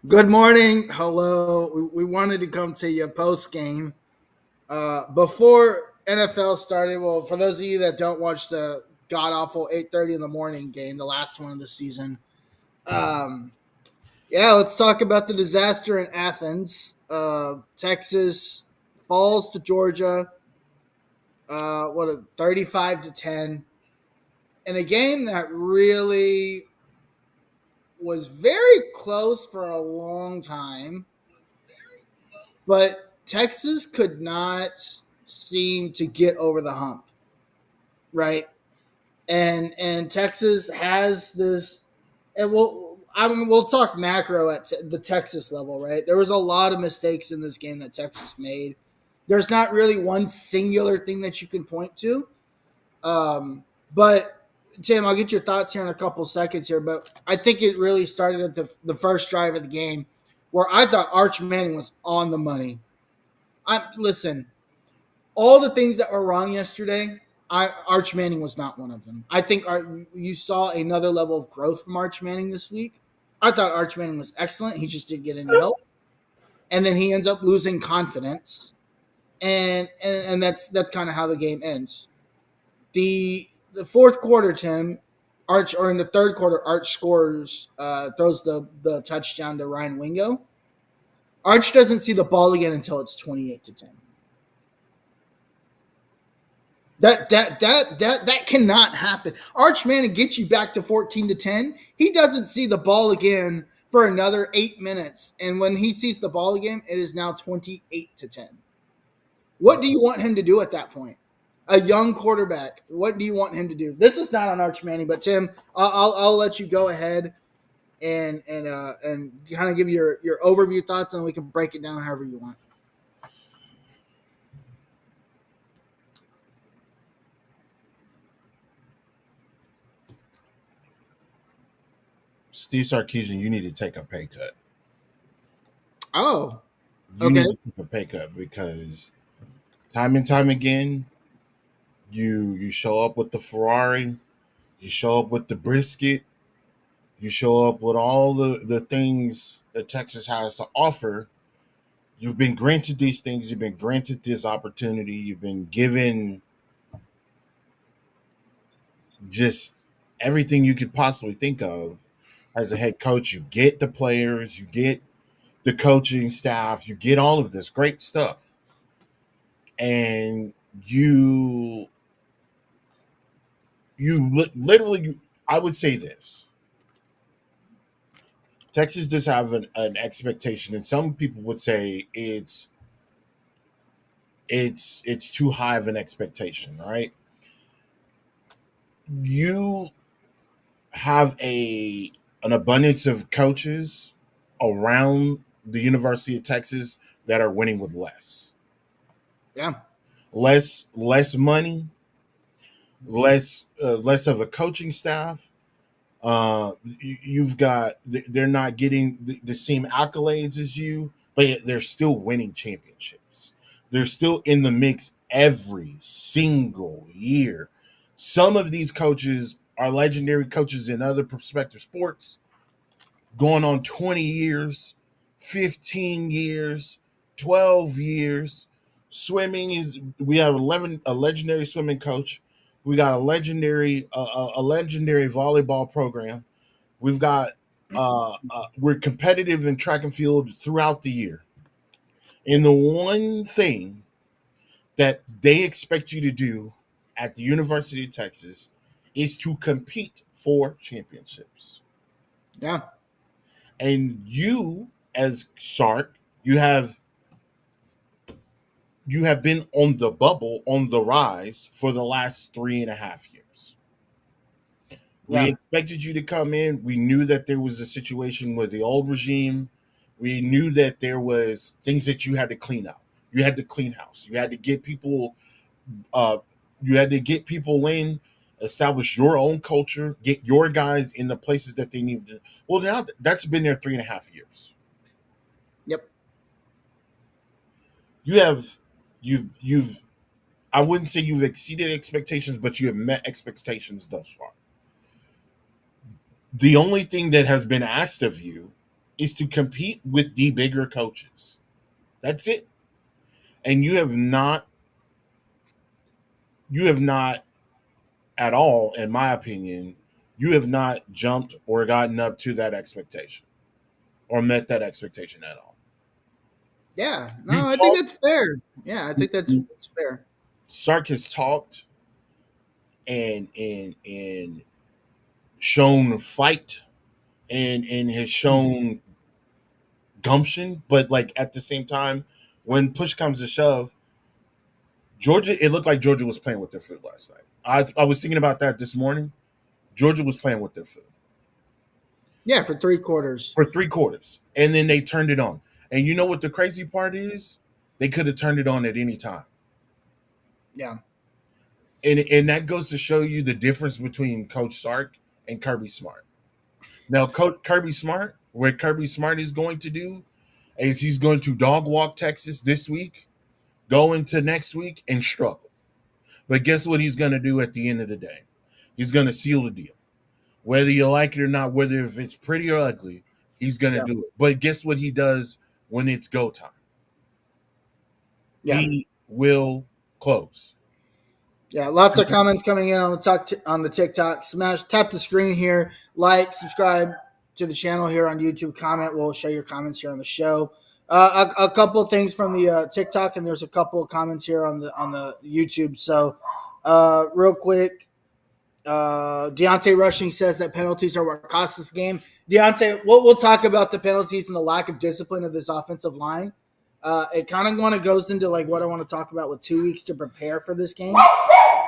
Good morning. Hello. We wanted to come to you post game. Before NFL started, well, for those of you that don't watch the god awful 8:30 in the morning game, the last one of the season, um, yeah, let's talk about the disaster in Athens. Texas falls to Georgia, what a 35-10 in a game that really was very close for a long time. But Texas could not seem to get over the hump, right? And Texas has this, and we'll talk macro at the Texas level, right? There was a lot of mistakes in this game that Texas made. There's not really one singular thing that you can point to, but Tim, I'll get your thoughts here in a couple seconds here, but I think it really started at the first drive of the game where I thought Arch Manning was on the money. Listen, all the things that were wrong yesterday, Arch Manning was not one of them. I think you saw another level of growth from Arch Manning this week. I thought Arch Manning was excellent. He just didn't get any help, and then he ends up losing confidence, and that's kind of how the game ends. The fourth quarter, Tim, Arch, or in the third quarter, Arch scores, throws the touchdown to Ryan Wingo. Arch doesn't see the ball again until it's 28-10. That cannot happen. Arch Manning gets you back to 14-10. He doesn't see the ball again for another 8 minutes, and when he sees the ball again, it is now 28-10. What do you want him to do at that point? A young quarterback. What do you want him to do? This is not on Arch Manning, but Tim, I'll let you go ahead and kind of give your overview thoughts, and we can break it down however you want. Steve Sarkisian, you need to take a pay cut. Oh, You okay. need to take a pay cut because time and time again, you show up with the Ferrari, you show up with the brisket, you show up with all the things that Texas has to offer. You've been granted these things, you've been granted this opportunity, you've been given just everything you could possibly think of as a head coach. You get the players, you get the coaching staff, you get all of this great stuff. And literally, I would say this. Texas does have an expectation, and some people would say it's too high of an expectation, right? You have an abundance of coaches around the University of Texas that are winning with less. Yeah. Less money, less of a coaching staff. You've got they're not getting the same accolades as you, but they're still winning championships. They're still in the mix every single year. Some of these coaches are legendary coaches in other prospective sports, going on 20 years, 15 years, 12 years. Swimming is we have a legendary swimming coach. We got a legendary volleyball program. We've got we're competitive in track and field throughout the year. And the one thing that they expect you to do at the University of Texas is to compete for championships. Yeah. And you, as Sark, you have been on the bubble, on the rise for the last 3.5 years. We Yeah. expected you to come in. We knew that there was a situation with the old regime. We knew that there was things that you had to clean up. You had to clean house. You had to get people. Uh, you had to get people in, establish your own culture, get your guys in the places that they need to. Well, now that's been there 3.5 years. Yep. You have, you've. I wouldn't say you've exceeded expectations, but you have met expectations thus far. The only thing that has been asked of you is to compete with the bigger coaches. That's it. And you have not at all, in my opinion, you have not jumped or gotten up to that expectation or met that expectation at all. Yeah, You no, I think talk, that's fair. Yeah, I think that's fair. Sark has talked and shown fight and has shown gumption, but like at the same time, when push comes to shove, Georgia, it looked like Georgia was playing with their food last night. I was thinking about that this morning. Georgia was playing with their food Yeah, for 3 quarters. for 3 quarters, and then they turned it on. And you know what the crazy part is? They could have turned it on at any time, Yeah, and that goes to show you the difference between Coach Sark and Kirby Smart. Now, Coach Kirby Smart, what Kirby Smart is going to do is he's going to dog walk Texas this week, go into next week, and struggle. But guess what he's going to do at the end of the day? He's going to seal the deal. Whether you like it or not, whether if it's pretty or ugly, he's going to yeah, do it. But guess what he does when it's go time? yeah, He will close. yeah. Lots of comments coming in on the TikTok. Tap the screen here, like, subscribe to the channel here on YouTube. Comment. We'll show your comments here on the show. A couple of things from the TikTok, and there's a couple of comments here on the YouTube. So, real quick, Deontay Rushing says that penalties are what cost this game. Deontay, we'll talk about the penalties and the lack of discipline of this offensive line. It kind of want to goes into like what I want to talk about with 2 weeks to prepare for this game,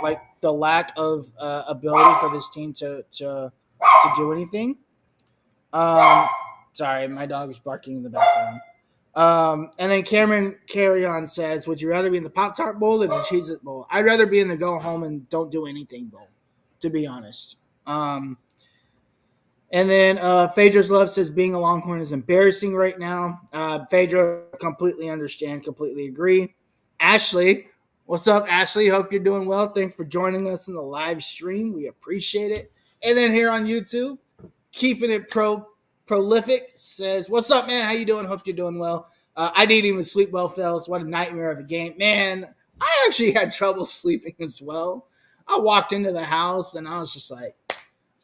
like the lack of ability for this team to do anything. Sorry, my dog is barking in the background. And then Cameron Carrion says, "Would you rather be in the Pop Tart Bowl or the Cheez It Bowl?" I'd rather be in the go home and don't do anything bowl, to be honest. And then Phaedra's Love says being a Longhorn is embarrassing right now. Phaedra, completely understand, completely agree. Ashley, what's up, Ashley? Hope you're doing well. Thanks for joining us in the live stream. We appreciate it. And then here on YouTube, keeping it prolific says, "What's up, man? How you doing? Hope you're doing well. I didn't even sleep well, fellas. What a nightmare of a game, man. I actually had trouble sleeping as well. I walked into the house and I was just like,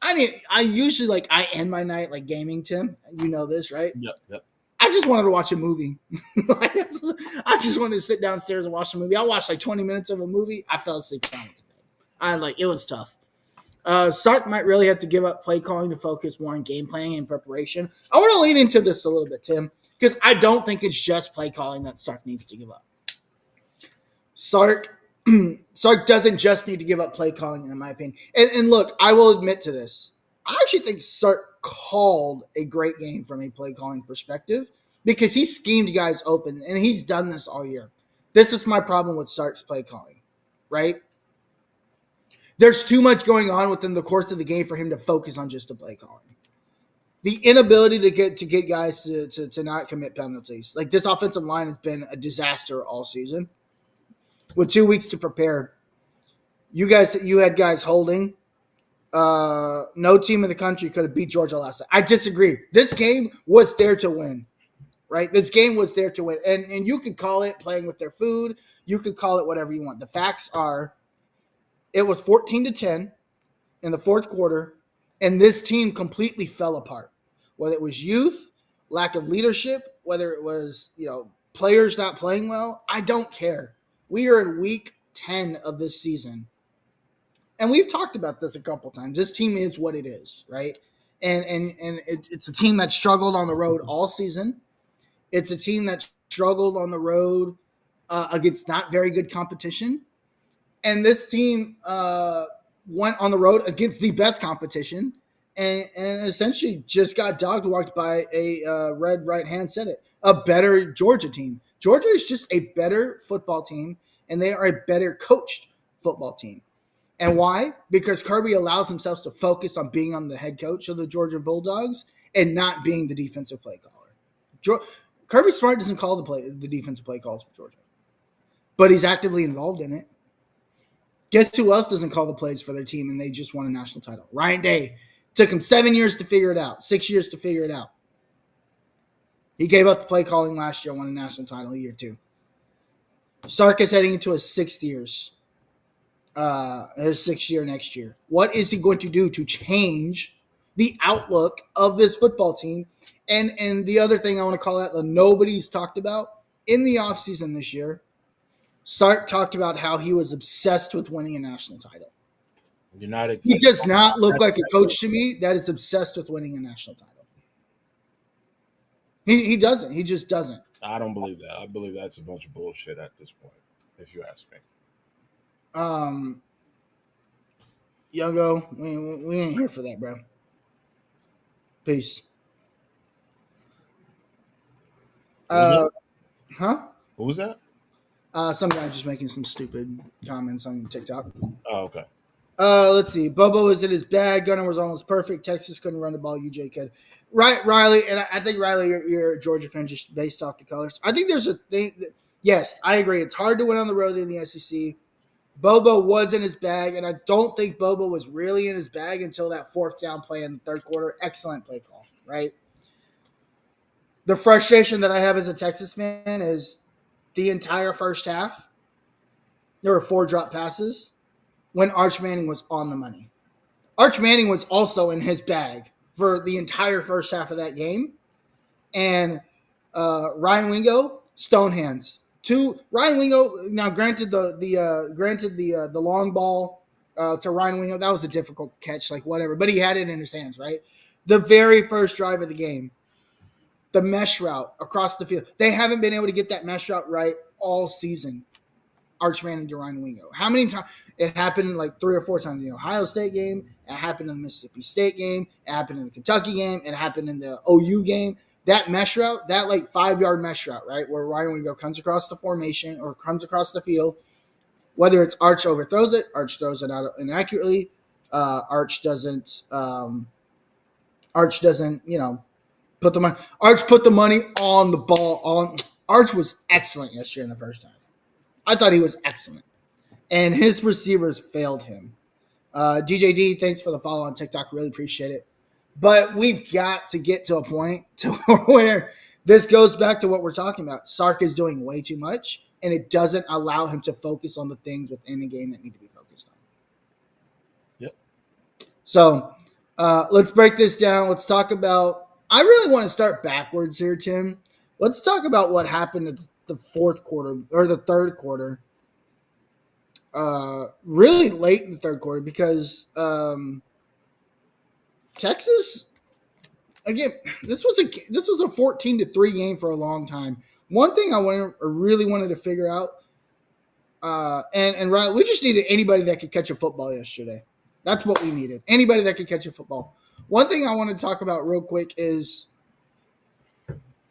I usually like I end my night like gaming, Tim. You know this, right? Yep, yep. I just wanted to watch a movie. I just wanted to sit downstairs and watch a movie. I watched like 20 minutes of a movie. I fell asleep down to bed. It was tough. Sark might really have to give up play calling to focus more on game planning and preparation. I want to lean into this a little bit, Tim, because I don't think it's just play calling that Sark needs to give up. Sark doesn't just need to give up play calling, in my opinion. And look, I will admit to this. I actually think Sark called a great game from a play calling perspective because he schemed guys open, and he's done this all year. This is my problem with Sark's play calling, right? There's too much going on within the course of the game for him to focus on just the play calling. The inability to get guys to not commit penalties. Like this offensive line has been a disaster all season. With 2 weeks to prepare, you had guys holding. No team in the country could have beat Georgia last night. I disagree. This game was there to win, right? This game was there to win. And you could call it playing with their food. You could call it whatever you want. The facts are it was 14-10 in the fourth quarter, and this team completely fell apart. Whether it was youth, lack of leadership, whether it was, players not playing well, I don't care. We are in week 10 of this season. And we've talked about this a couple times. This team is what it is, right? And it's a team that struggled on the road all season. It's a team that struggled on the road against not very good competition. And this team went on the road against the best competition and essentially just got dog walked by a red right hand said it, a better Georgia team. Georgia is just a better football team, and they are a better coached football team. And why? Because Kirby allows himself to focus on being on the head coach of the Georgia Bulldogs and not being the defensive play caller. Kirby Smart doesn't call the defensive play calls for Georgia, but he's actively involved in it. Guess who else doesn't call the plays for their team and they just won a national title? Ryan Day. Took him 7 years to figure it out, 6 years to figure it out. He gave up the play calling last year, won a national title year two. Sark is heading into his sixth year next year. What is he going to do to change the outlook of this football team? And the other thing I want to call out that nobody's talked about in the offseason this year, Sark talked about how he was obsessed with winning a national title. United. He does not look like a coach to me that is obsessed with winning a national title. He doesn't. He just doesn't. I don't believe that. I believe that's a bunch of bullshit at this point, if you ask me. Um, Youngo, we ain't here for that, bro. Peace. Huh? Who was that? Some guy just making some stupid comments on TikTok. Oh, okay. Let's see. Bobo was in his bag. Gunner was almost perfect. Texas couldn't run the ball. UJ could. Right, Riley, and I think Riley, you're a Georgia fan just based off the colors. I think there's a thing. Yes, I agree. It's hard to win on the road in the SEC. Bobo was in his bag, and I don't think Bobo was really in his bag until that fourth down play in the third quarter. Excellent play call, right? The frustration that I have as a Texas fan is the entire first half, there were 4 drop passes when Arch Manning was on the money. Arch Manning was also in his bag for the entire first half of that game. And Ryan Wingo, stone hands. Ryan Wingo, now granted the long ball to Ryan Wingo, that was a difficult catch, like whatever, but he had it in his hands, right? The very first drive of the game, the mesh route across the field. They haven't been able to get that mesh route right all season. Arch Manning to Ryan Wingo. How many times? It happened like 3 or 4 times in the Ohio State game. It happened in the Mississippi State game. It happened in the Kentucky game. It happened in the OU game. That mesh route, that like 5-yard mesh route, right, where Ryan Wingo comes across the formation or comes across the field, whether it's Arch overthrows it, Arch throws it out inaccurately, Arch doesn't, put the money. Arch put the money on the ball. Arch was excellent yesterday in the first half. I thought he was excellent. And his receivers failed him. DJD, thanks for the follow on TikTok. Really appreciate it. But we've got to get to a point to where this goes back to what we're talking about. Sark is doing way too much, and it doesn't allow him to focus on the things within the game that need to be focused on. Yep. So let's break this down. Let's talk about – I really want to start backwards here, Tim. Let's talk about what happened at the fourth quarter or the third quarter. Really late in the third quarter because Texas, again, this was a 14-3 game for a long time. One thing I really wanted to figure out, and Ryan, we just needed anybody that could catch a football yesterday. That's what we needed. Anybody that could catch a football. One thing I want to talk about real quick is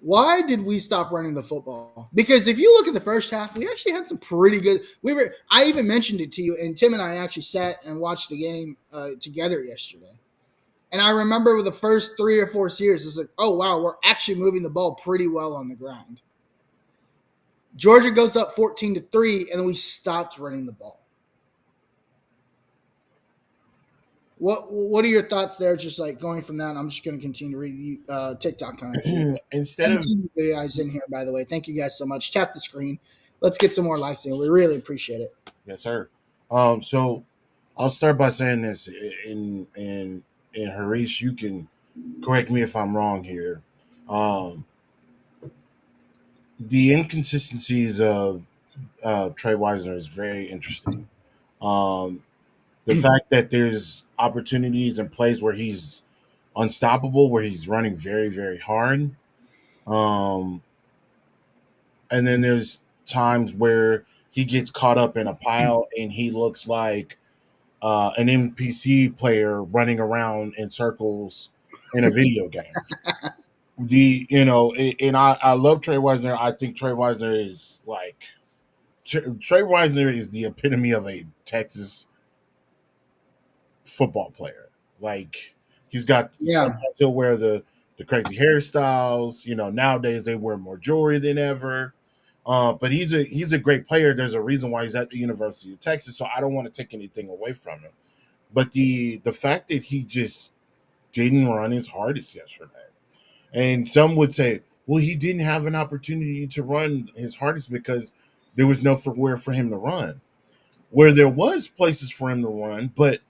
why did we stop running the football? Because if you look at the first half, we actually had some pretty good. I even mentioned it to you, and Tim and I actually sat and watched the game together yesterday. And I remember with the first 3 or 4 series, it's like, oh wow, we're actually moving the ball pretty well on the ground. Georgia goes up 14-3, and then we stopped running the ball. What are your thoughts there? Just like going from that, I'm just going to continue to read TikTok comments. Instead of you guys in here, by the way, thank you guys so much. Tap the screen. Let's get some more likes in. We really appreciate it. Yes, sir. So I'll start by saying this, and Harish, you can correct me if I'm wrong here. The inconsistencies of Trey Wisner is very interesting. The fact that there's opportunities and plays where he's unstoppable, where he's running very, very hard. And then there's times where he gets caught up in a pile and he looks like an NPC player running around in circles in a video game. And I love Trey Wisner. I think Trey Wisner is like Trey Wisner is the epitome of a Texas football player. Like he's got sometimes he'll wear the crazy hairstyles. Nowadays they wear more jewelry than ever. But he's a great player. There's a reason why he's at the University of Texas. So I don't want to take anything away from him. But the fact that he just didn't run his hardest yesterday, and some would say, Well, he didn't have an opportunity to run his hardest because there was nowhere for him to run. Where there was places for him to run, but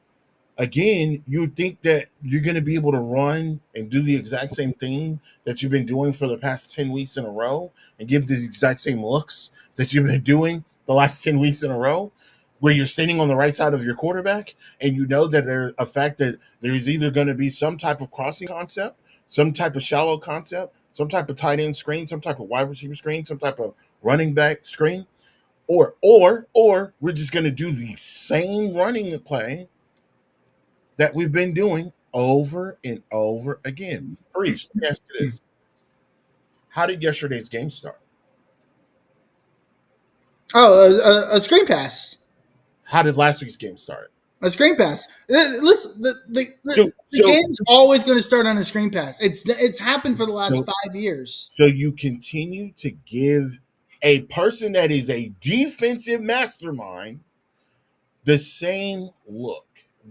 again, you would think that you're going to be able to run and do the exact same thing that you've been doing for the past 10 weeks in a row and give the exact same looks that you've been doing the last 10 weeks in a row, where you're standing on the right side of your quarterback and you know that there's a fact that there is either going to be some type of crossing concept, some type of shallow concept, some type of tight end screen, some type of wide receiver screen, some type of running back screen, or we're just going to do the same running play that we've been doing over and over again. Harish, let me ask you this. How did yesterday's game start? Oh, a screen pass. How did last week's game start? A screen pass. Listen, So the so game's always going to start on a screen pass. It's happened for the last so 5 years. so you continue to give a person that is a defensive mastermind the same look.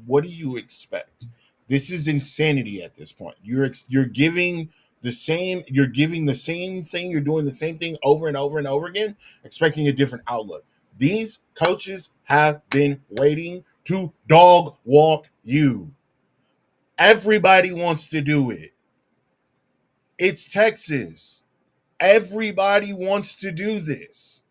What do you expect? This is insanity at this point. You're giving the same thing, you're doing the same thing over and over and over again, expecting a different outlook. These coaches have been waiting to dog walk you. Everybody wants to do it. It's Texas. Everybody wants to do this.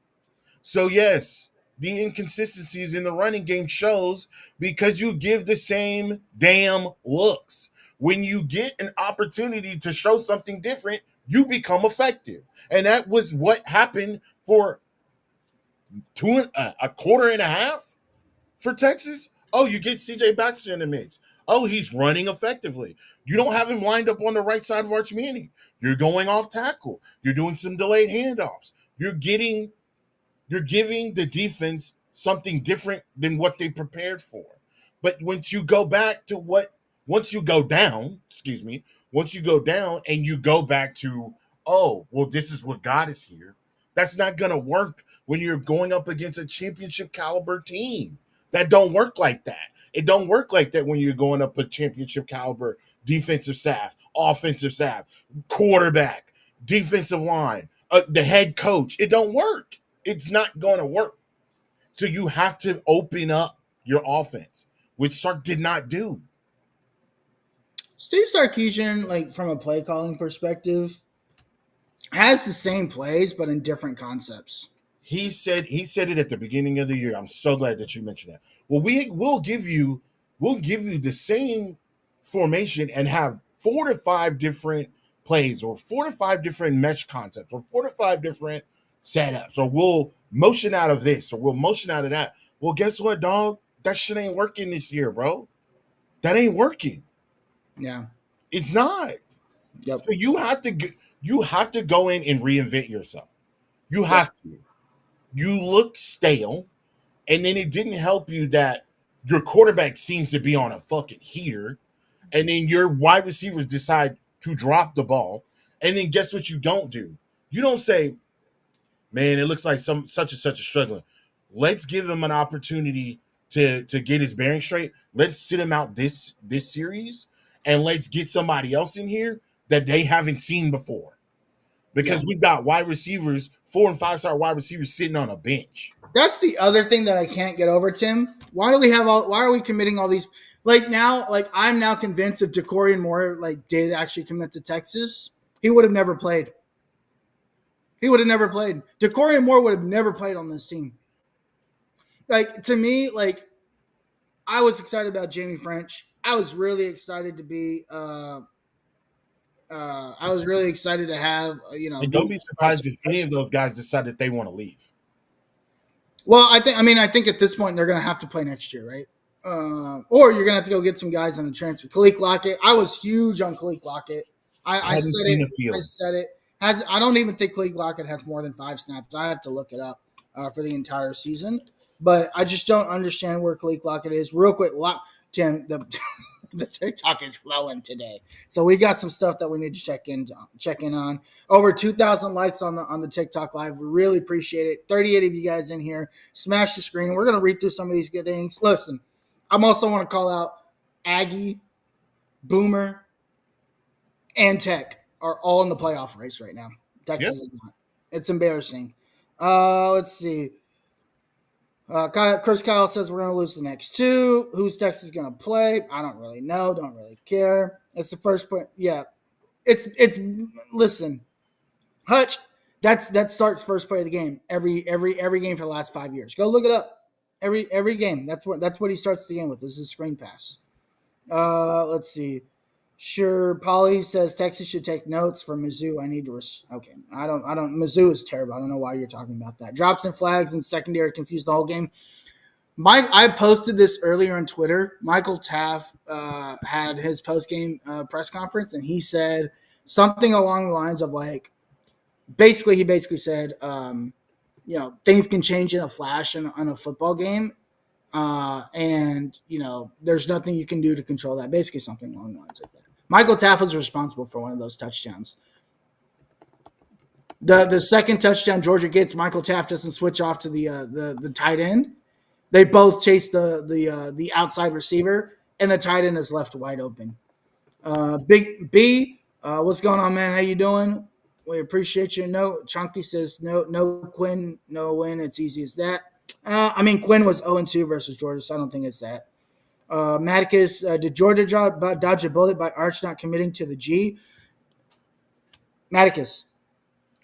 So yes, the inconsistencies in the running game shows because you give the same damn looks. When you get an opportunity to show something different, you become effective. And that was what happened for a quarter and a half for Texas. Oh, you get CJ Baxter in the mix. Oh, he's running effectively. You don't have him lined up on the right side of Arch Manning. You're going off tackle. You're doing some delayed handoffs. You're giving the defense something different than what they prepared for. But once you go down, once you go down and you go back to, oh, well, this is what got us here. That's not going to work when you're going up against a championship caliber team. That don't work like that. It don't work like that when you're going up a championship caliber defensive staff, offensive staff, quarterback, defensive line, the head coach. It don't work. It's not going to work. So you have to open up your offense, which Sark did not do. Steve Sarkisian, like from a play calling perspective, has the same plays but in different concepts. He said it at the beginning of the year. I'm so glad that you mentioned that. Well, we'll give you the same formation and have 4 to 5 different plays or 4 to 5 different mesh concepts or 4 to 5 different setups, or we'll motion out of this or we'll motion out of that. Well, guess what, dog? That shit ain't working this year, bro. That ain't working. Yeah. It's not. Yep. So you have to go in and reinvent yourself. You Yep. have to. You look stale, and then it didn't help you that your quarterback seems to be on a fucking heater, and then your wide receivers decide to drop the ball, and then guess what you don't do? You don't say, "Man, it looks like some such and such is struggling. Let's give him an opportunity to get his bearing straight. Let's sit him out this series, and let's get somebody else in here that they haven't seen before." Yeah. Because we've got wide receivers, 4 and 5 star wide receivers sitting on a bench. That's the other thing that I can't get over, Tim. Why are we committing all these like I'm now convinced if Ja'Cory Moore did actually commit to Texas, he would have never played. He would have never played. Ja'Cory Moore would have never played on this team. Like to me, I was excited about Jamie French. I was really excited to be I was really excited to have And don't these be surprised if any of those guys decide that they want to leave. Well, I think at this point they're going to have to play next year, right? Or you're going to have to go get some guys on the transfer. Khalil Lockett, I was huge on Khalil Lockett. I I haven't said seen it. a I field. said it. I don't even think Khalil Lockett has more than 5 snaps. I have to look it up for the entire season. But I just don't understand where Khalil Lockett is. Real quick, Tim, the TikTok is flowing today, so we got some stuff that we need to check in on. Over 2,000 likes on the TikTok live. We really appreciate it. 38 of you guys in here. Smash the screen. We're gonna read through some of these good things. Listen, I'm also want to call out Aggie, Boomer, and Tech are all in the playoff race right now. Yeah. Texas is not. It's embarrassing. Let's see. Chris Kyle says we're going to lose the next two. Who's Texas going to play? I don't really know. Don't really care. It's the first point. Yeah, it's. Listen, Hutch. That starts first play of the game every game for the last 5 years. Go look it up. Every game. That's what he starts the game with. This is a screen pass. Let's see. Sure, Polly says Texas should take notes from Mizzou. I need to. Okay, I don't. Mizzou is terrible. I don't know why you're talking about that. Drops and flags and secondary confused the whole game. I posted this earlier on Twitter. Michael Taff had his post game press conference, and he said something along the lines of like, he basically said, things can change in a flash in a football game, and there's nothing you can do to control that. Basically, something along the lines of that. Michael Taff was responsible for one of those touchdowns. The second touchdown Georgia gets, Michael Taff doesn't switch off to the tight end. They both chase the outside receiver, and the tight end is left wide open. Big B, what's going on, man? How you doing? We appreciate you. No, Chunky says no Quinn, no win. It's easy as that. Quinn was 0-2 versus Georgia, so I don't think it's that. Maticus, did Georgia dodge a bullet by Arch not committing to the G? Maticus,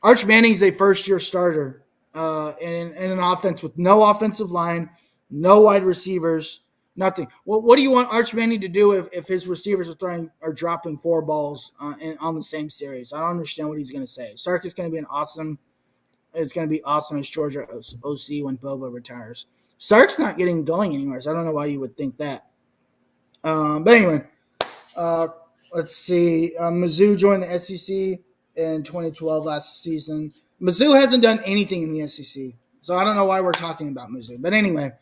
Arch Manning's a first-year starter in an offense with no offensive line, no wide receivers, nothing. What do you want Arch Manning to do if his receivers are dropping four balls on the same series? I don't understand what he's going to say. Sark is going to be awesome. It's going to be awesome as Georgia OC when Bobo retires. Sark's not getting going anywhere, so I don't know why you would think that. But anyway, uh, let's see. Mizzou joined the SEC in 2012 last season. Mizzou hasn't done anything in the SEC, so I don't know why we're talking about Mizzou. But anyway,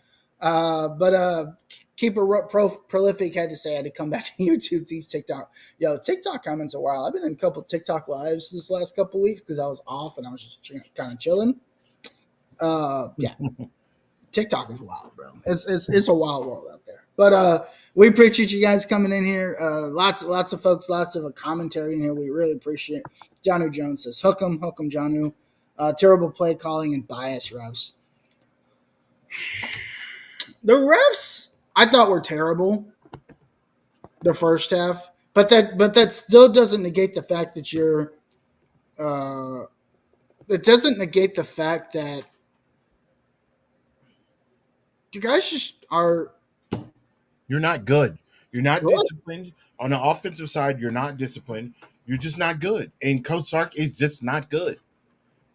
Keeper Prolific had to say I had to come back to YouTube, tease TikTok. Yo, TikTok comments a while. I've been in a couple TikTok lives this last couple weeks because I was off and I was just kind of chilling. Yeah. TikTok is wild, bro. It's a wild world out there. But we appreciate you guys coming in here. Lots of folks, lots of commentary in here. We really appreciate. Janu Jones says, hook 'em, Janu. Terrible play calling and bias refs. The refs I thought were terrible the first half, but that still doesn't negate the fact that you're. It doesn't negate the fact that you guys just are. You're not good. You're not Good. disciplined. On the offensive side, you're not disciplined. You're just not good. And Coach Sark is just not good.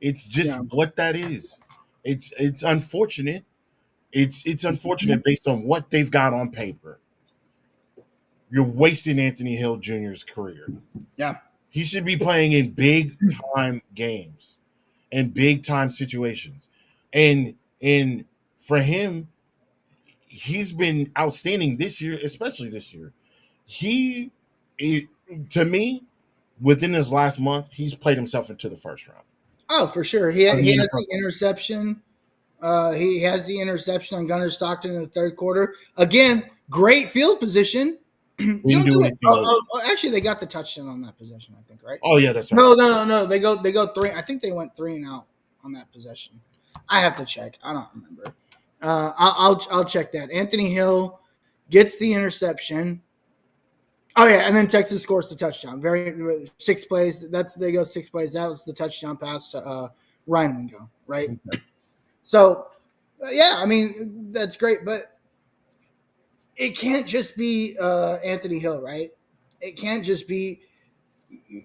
It's just Yeah. what that is. It's unfortunate. It's unfortunate based on what they've got on paper. You're wasting Anthony Hill Jr.'s career. Yeah. He should be playing in big time games and big time situations. And for him, he's been outstanding this year, especially this year. He, it, to me, within this last month, he's played himself into the first round. Oh, for sure. Of He the has NFL. the interception. He has the interception on Gunnar Stockton in the third quarter. Again, great field position. You Didn't don't do do it. anything with it. Actually, they got the touchdown on that possession, I think, right? Oh yeah, that's right. No. They go three. I think they went 3 and out on that possession. I have to check. I don't remember. I'll check that. Anthony Hill gets the interception. Oh yeah, and then Texas scores the touchdown. Very 6 plays. They go 6 plays. That was the touchdown pass to Ryan Wingo, right? Okay. So yeah, that's great, but it can't just be Anthony Hill, right? It can't just be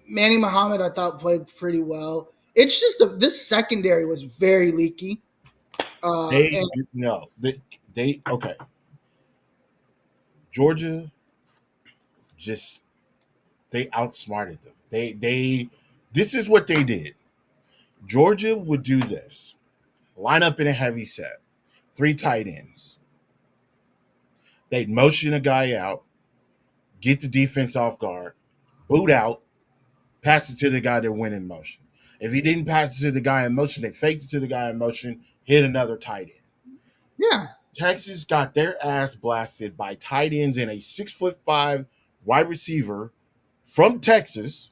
Manny Muhammad. I thought played pretty well. It's just this secondary was very leaky. They And no, they okay. Georgia just they outsmarted them. They this is what they did. Georgia would do this. Line up in a heavy set. 3 tight ends. They'd motion a guy out, get the defense off guard, boot out, pass it to the guy that went in motion. If he didn't pass it to the guy in motion, they faked it to the guy in motion, hit another tight end. yeah, Texas got their ass blasted by tight ends and a 6'5" wide receiver from Texas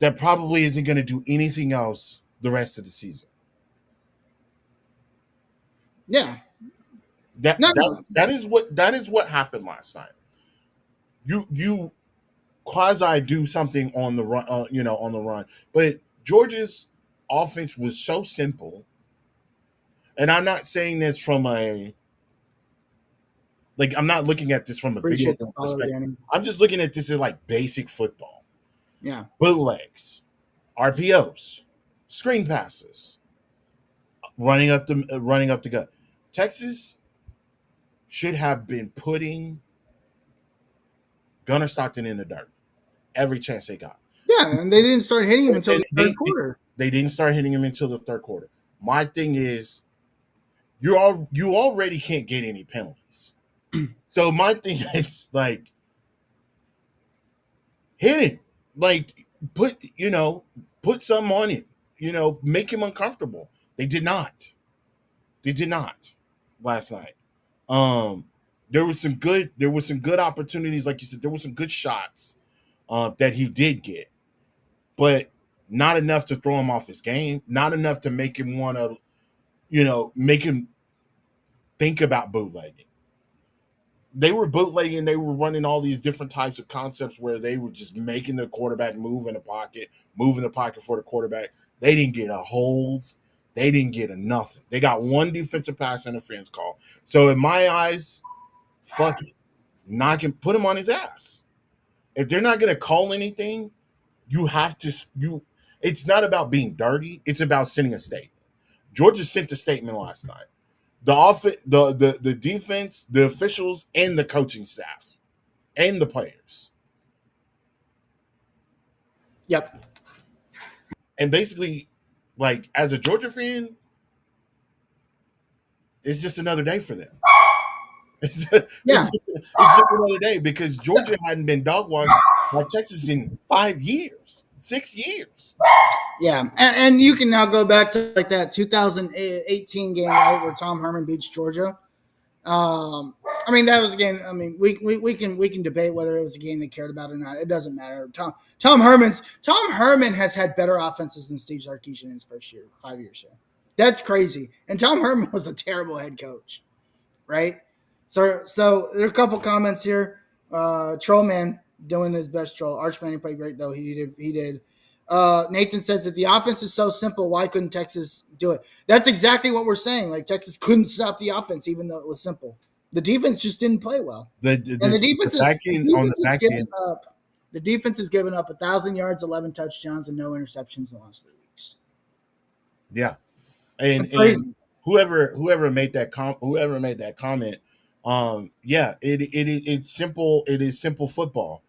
that probably isn't going to do anything else the rest of the season. Yeah. That No, that no. that is what happened last night. You quasi do something on the run, on the run, but Georgia's offense was so simple, and I'm not saying this from a like I'm not looking at this from a video Appreciate the game follow, perspective. Danny. I'm just looking at this as like basic football, Yeah. bootlegs, RPOs, screen passes, running up the gut. Texas should have been putting Gunnar Stockton in the dirt every chance they got. Yeah, and they didn't start hitting him until And the third quarter. they didn't start hitting him until the third quarter. My thing is, you already can't get any penalties. So my thing is like hit him, like put something on him, make him uncomfortable. They did not. They did not last night. Um, there was some good opportunities, like you said. There were some good shots that he did get, but not enough to throw him off his game. Not enough to make him want to, make him think about bootlegging. They were bootlegging. They were running all these different types of concepts where they were just making the quarterback move in the pocket for the quarterback. They didn't get a hold. They didn't get a nothing. They got one defensive pass interference call. So in my eyes, fuck it, knock him, put him on his ass. If they're not going to call anything, you have to you. It's not about being dirty. It's about sending a statement. Georgia sent a statement last night. The defense, the officials, and the coaching staff, and the players, Yep. and basically, like as a Georgia fan, it's just another day for them. Yeah. It's just another day because Georgia hadn't been dog walked by Texas in 5 years, 6 years. Yeah. And you can now go back to like that 2018 game, right, where Tom Herman beats Georgia. I mean, that was a game. I mean, we can debate whether it was a game they cared about or not. It doesn't matter. Tom Herman has had better offenses than Steve Sarkisian in his first year, 5 years here. That's crazy. And Tom Herman was a terrible head coach, right? So there's a couple comments here. Trollman doing his best troll. Archman, he played great though. He did. Nathan says that the offense is so simple. Why couldn't Texas do it? That's exactly what we're saying. Like Texas couldn't stop the offense, even though it was simple. The defense just didn't play well, and The back the end on the defense has back given end, up. The defense has given up 1,000 yards, 11 touchdowns, and no interceptions in the last 3 weeks. yeah, and That's crazy. whoever made that comment, yeah, it's simple. It is simple football.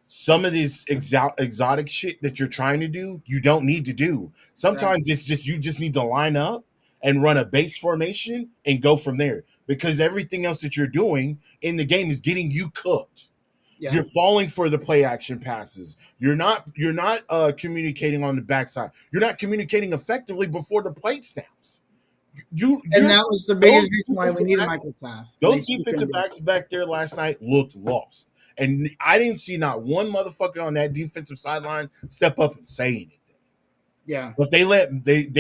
Some of this exotic shit that you're trying to do, you don't need to do. Right. Sometimes it's just you just need to line up and run a base formation and go from there because everything else that you're doing in the game is getting you cooked. Yeah. You're falling for the play action passes. You're not communicating on the backside. You're not communicating effectively before the play snaps. And You're that was the those biggest reason why we defensive needed backs, Michael Taft, and they those still couldn't defensive do it. backs back there last night looked lost. And I didn't see not one motherfucker on that defensive sideline step up and say anything. Yeah. But they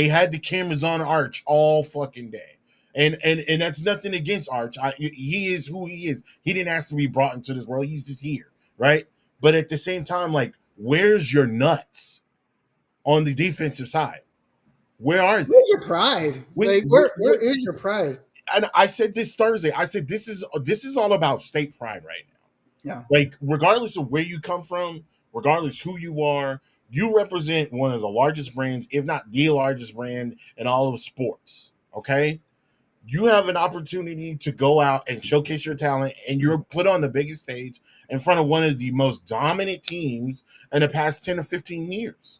had the cameras on Arch all fucking day. And that's nothing against Arch. He is who he is. He didn't ask to be brought into this world. He's just here, right? But at the same time, like, where's your nuts on the defensive side? Where are they? Where's your pride? When, Like, where when is your pride? and I said this Thursday, I said this is all about state pride right now. Yeah. Like, regardless of where you come from, regardless who you are, you represent one of the largest brands, if not the largest brand in all of sports. Okay, you have an opportunity to go out and showcase your talent, and you're put on the biggest stage in front of one of the most dominant teams in the past 10 or 15 years,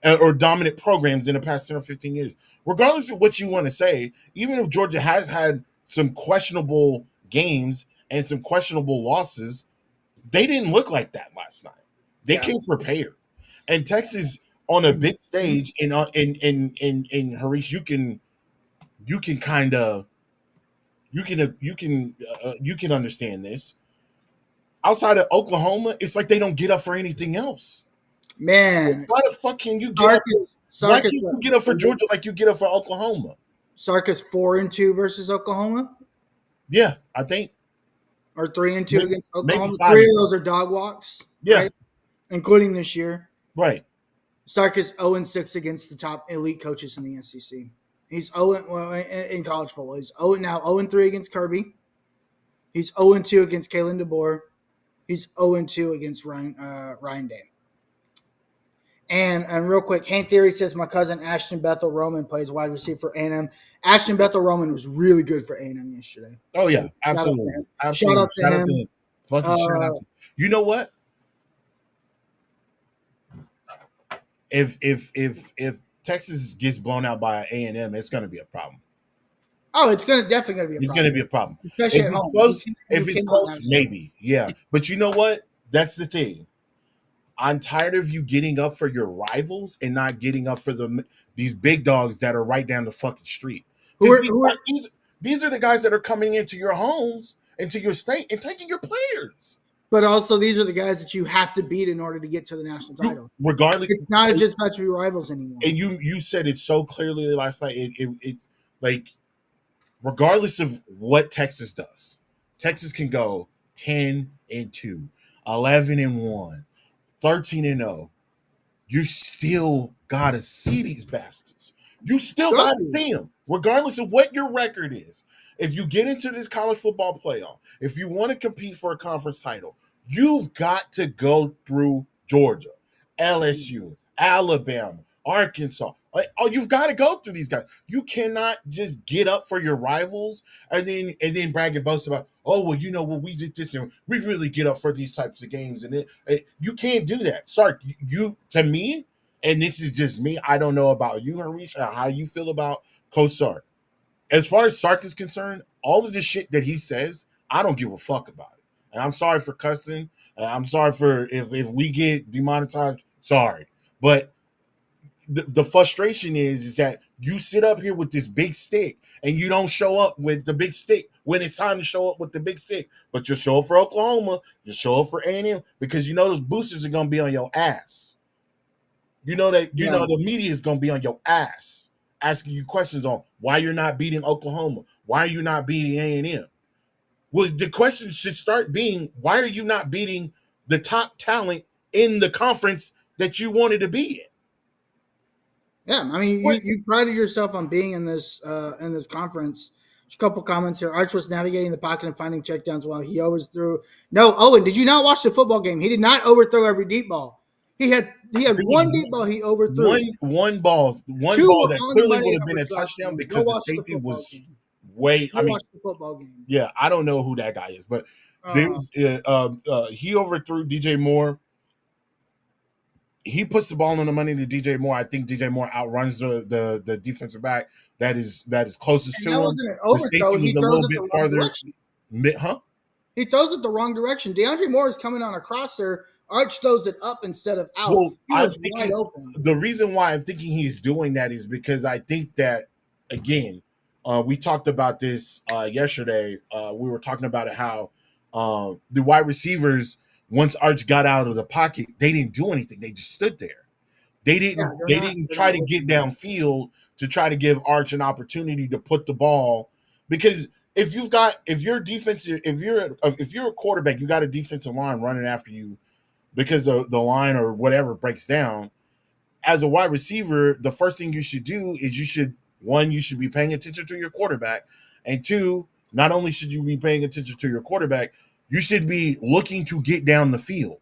or dominant programs in the past 10 or 15 years. Regardless of what you want to say, even if Georgia has had some questionable games and some questionable losses, they didn't look like that last night. They Yeah. came prepared. And Texas on a big stage, in Harish, you can kind of you can understand this. Outside of Oklahoma, it's like they don't get up for anything else. Man, Why the fuck can you get up? Why Sarkis, can't what? you get up for Georgia like you get up for Oklahoma? Sarkis 4-2 versus Oklahoma, Yeah, I think or 3-2 against maybe Oklahoma. five Three and of two. those are dog walks, Yeah, right? Including this year. right. Sarkis 0-6 against the top elite coaches in the SEC. He's 0 well, in college football. He's 0-3 against Kirby. He's 0-2 against Kalen DeBoer. He's 0-2 against Ryan Day. And real quick, Hank Theory says my cousin Ashton Bethel Roman plays wide receiver for A&M. Ashton Bethel Roman was really good for A&M yesterday. Oh So yeah, shout out to absolutely, him. Shout absolutely. out to Shout out to him. him. Fucking shout out Uh, to. You know what? If Texas gets blown out by A&M, it's going to be a problem. it's definitely gonna be a It's going to problem, be a problem. especially at home. You If it's cannot close, have that. maybe, yeah. But you know what? That's the thing. I'm tired of you getting up for your rivals and not getting up for these big dogs that are right down the fucking street. Because these are the guys that are coming into your homes, into your state, and taking your players. But also, these are the guys that you have to beat in order to get to the national title. Regardless, It's not just about to be rivals anymore. and you said it so clearly last night. It like regardless of what Texas does, Texas can go 10-2, 11-1, 13-0. You still gotta see these bastards. You still gotta see them, regardless of what your record is. If you get into this college football playoff, if you want to compete for a conference title, you've got to go through Georgia, LSU, Alabama, Arkansas. Oh, you've got to go through these guys. You cannot just get up for your rivals and then brag and boast about, oh well, you know what, we did this and we really get up for these types of games, and you can't do that. Sorry, you to me, and this is just me. I don't know about you, Harish, or how you feel about Coach Sark. As far as Sark is concerned, all of the shit that he says, I don't give a fuck about it. And I'm sorry for cussing. I'm sorry for if we get demonetized. Sorry, but the frustration is that you sit up here with this big stick and you don't show up with the big stick when it's time to show up with the big stick. But you show up for Oklahoma, you show up for A&M because you know those boosters are gonna be on your ass. You know that the media is gonna be on your ass, asking you questions on why you're not beating Oklahoma, why are you not beating A&M. Well, the question should start being, why are you not beating the top talent in the conference that you wanted to be in? Yeah, I mean, you prided yourself on being in this conference. Just a couple comments here. Arch was navigating the pocket and finding checkdowns while he overthrew. No, Owen, did you not watch the football game? He did not overthrow every deep ball. He had There was one deep ball he overthrew. one ball Two were that on the clearly money would that have were been a dropped. touchdown Go because the watch the safety football was game. way. Go watch the football game. Yeah, I don't know who that guy is, but Uh, he overthrew DJ Moore. He puts the ball on the money to DJ Moore. I think DJ Moore outruns the defensive back that is closest and to that him. wasn't an The overthrow. safety He was a throws little it the bit wrong farther. direction. Huh? He throws it the wrong direction. DeAndre Moore is coming on a crosser. Arch throws it up instead of out. Well, He I'm was wide thinking open. the reason why I'm thinking he's doing that is because I think that again, we talked about this yesterday. We were talking about it how the wide receivers once Arch got out of the pocket, they didn't do anything. They just stood there. They Yeah, didn't they're they not. didn't They're try not to get looking. downfield to try to give Arch an opportunity to put the ball because if you're a quarterback, you got a defensive line running after you because the line or whatever breaks down. As a wide receiver, the first thing you should do is you should be paying attention to your quarterback, and two, not only should you be paying attention to your quarterback, you should be looking to get down the field.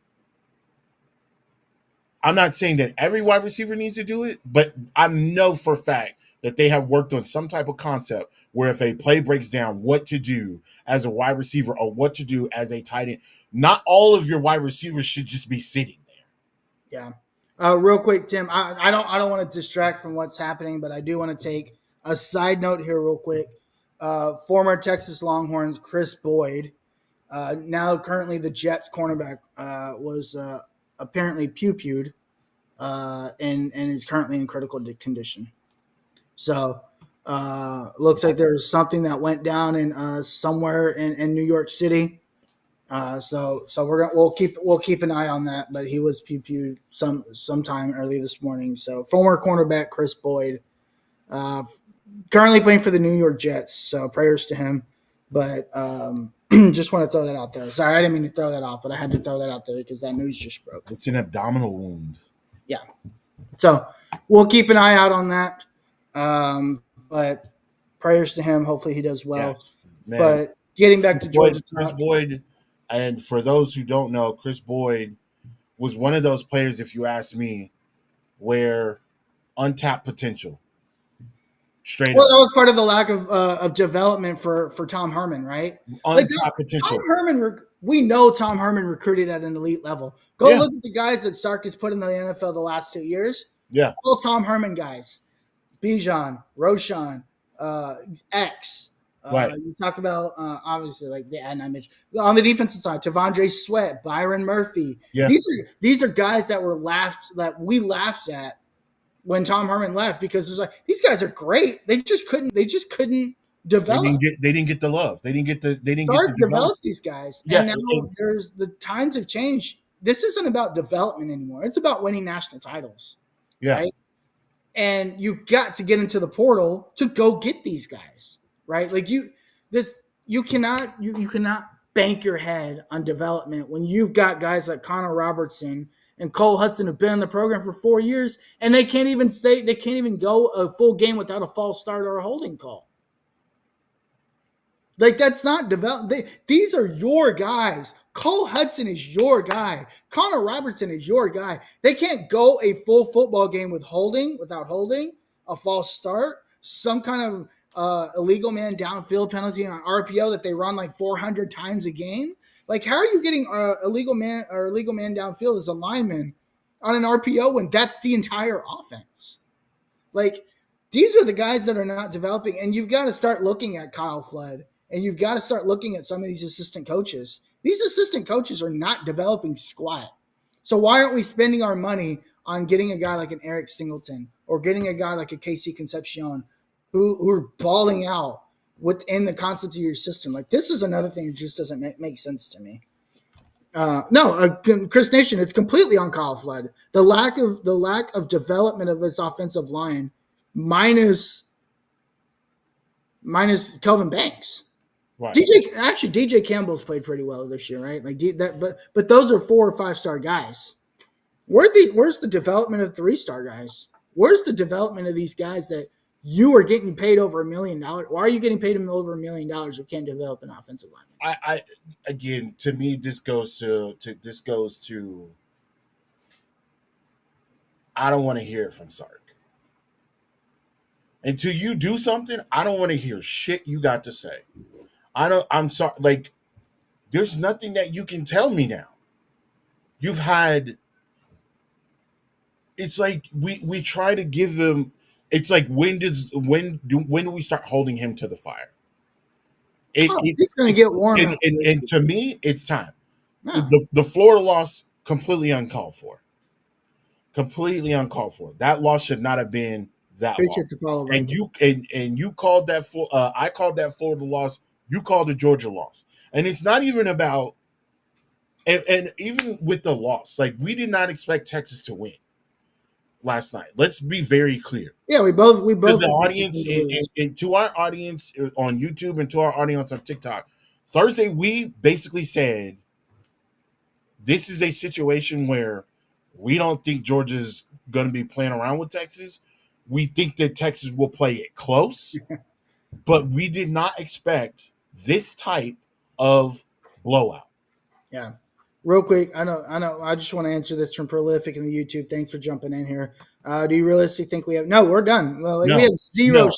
I'm not saying that every wide receiver needs to do it, but I know for a fact that they have worked on some type of concept where if a play breaks down, what to do as a wide receiver or what to do as a tight end. Not all of your wide receivers should just be sitting there. Yeah. Real quick, Tim. I don't want to distract from what's happening, but I do want to take a side note here, real quick. Former Texas Longhorns Chris Boyd, now currently the Jets cornerback, was apparently pew-pewed, and is currently in critical condition. So looks like there's something that went down in somewhere in New York City. So we'll keep an eye on that. But he was pew sometime early this morning. So former cornerback Chris Boyd, uh, currently playing for the New York Jets. So prayers to him. But just want to throw that out there. Sorry, I didn't mean to throw that off, but I had to throw that out there because that news just broke. It's an abdominal wound. Yeah. So we'll keep an eye out on that. But prayers to him. Hopefully he does well. Yes, man. But getting back to Georgia Chris talk. Boyd, and for those who don't know, Chris Boyd was one of those players, if you ask me, where untapped potential, straight Well, up, that was part of the lack of development for Tom Herman, right? Like untapped Tom potential. Herman, we know Tom Herman recruited at an elite level. Go Yeah, look at the guys that Sark has put in the NFL the last 2 years. yeah, All Tom Herman guys: Bijan, Roshan, X. right. You talk about obviously like the and I mentioned on the defensive side, Tavondre Sweat, Byron Murphy. Yeah, These are guys that we laughed at when Tom Herman left because it's like these guys are great. They just couldn't develop. they didn't get the love. They didn't get the Sark development. developed these guys, Yeah, and now there's the times have changed. This isn't about development anymore. It's about winning national titles, yeah. right? And you've got to get into the portal to go get these guys, right? Like you cannot bank your head on development when you've got guys like Connor Robertson and Cole Hudson who've been in the program for 4 years and they can't even go a full game without a false start or a holding call. Like that's not develop. These are your guys. Cole Hudson is your guy. Connor Robertson is your guy. They can't go a full football game without holding, a false start, some kind of illegal man downfield penalty on RPO that they run like 400 times a game. Like, how are you getting illegal man downfield as a lineman on an RPO when that's the entire offense? Like, these are the guys that are not developing, and you've got to start looking at Kyle Flood, and you've got to start looking at some of these assistant coaches. These assistant coaches are not developing squat. So why aren't we spending our money on getting a guy like an Eric Singleton or getting a guy like a Casey Concepcion who are balling out within the concept of your system? Like, this is another thing that just doesn't make sense to me. No, Chris Nation, it's completely on Kyle Flood. The lack of development of this offensive line, minus Kelvin Banks. Right. DJ Campbell's played pretty well this year, right? Like but those are 4 or 5 star guys. Where's the development of 3-star guys? Where's the development of these guys that you are getting paid over $1 million? Why are you getting paid over $1 million who can't develop an offensive line? I again, to me, this goes to I don't want to hear it from Sark. Until you do something, I don't want to hear shit you got to say. I'm sorry. Like, there's nothing that you can tell me now. You've had. It's like we try to give them. It's like when do we start holding him to the fire? He's going to get warm after this. And to me, it's time. No. The Florida loss, completely uncalled for. Completely uncalled for. That loss should not have been that Appreciate the loss. follow, And you called that I called that Florida loss. You called the Georgia loss. And it's not even about and even with the loss, like, we did not expect Texas to win last night. Let's be very clear. Yeah, we both To the audience and to our audience on YouTube and to our audience on TikTok. Thursday, we basically said this is a situation where we don't think Georgia's going to be playing around with Texas. We think that Texas will play it close, but we did not expect this type of blowout. Yeah. Real quick, I know. I just want to answer this from Prolific in the YouTube. Thanks for jumping in here. Do you realistically think we have? No, we're done. Well, we have zero. No.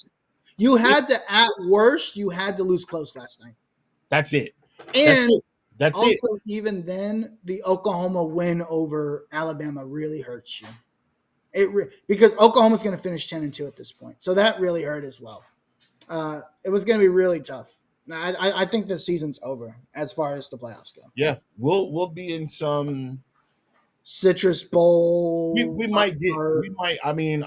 You had to, at worst, you had to lose close last night. That's it. And That's also, it. even then, the Oklahoma win over Alabama really hurts you. Because Oklahoma's going to finish 10-2 at this point, so that really hurt as well. It was going to be really tough. I think the season's over as far as the playoffs go. Yeah, we'll be in some Citrus Bowl. We might. I mean,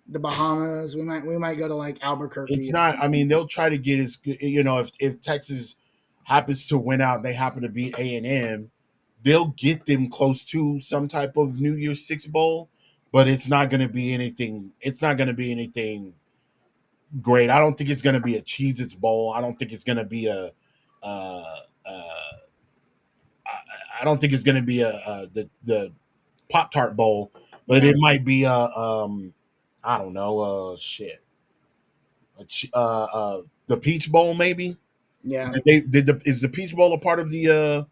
the Bahamas. We might go to like Albuquerque. It's not. I mean, they'll try to get as if Texas happens to win out, and they happen to beat A&M, they'll get them close to some type of New Year's Six bowl, but it's not going to be anything. It's not going to be anything great. I don't think it's going to be a Cheez-Its bowl. I don't think it's going to be a. Uh, uh, I don't think it's going to be the Pop Tart bowl, but Yeah, it might be a I don't know shit the Peach Bowl maybe. yeah. Is the Peach Bowl a part of the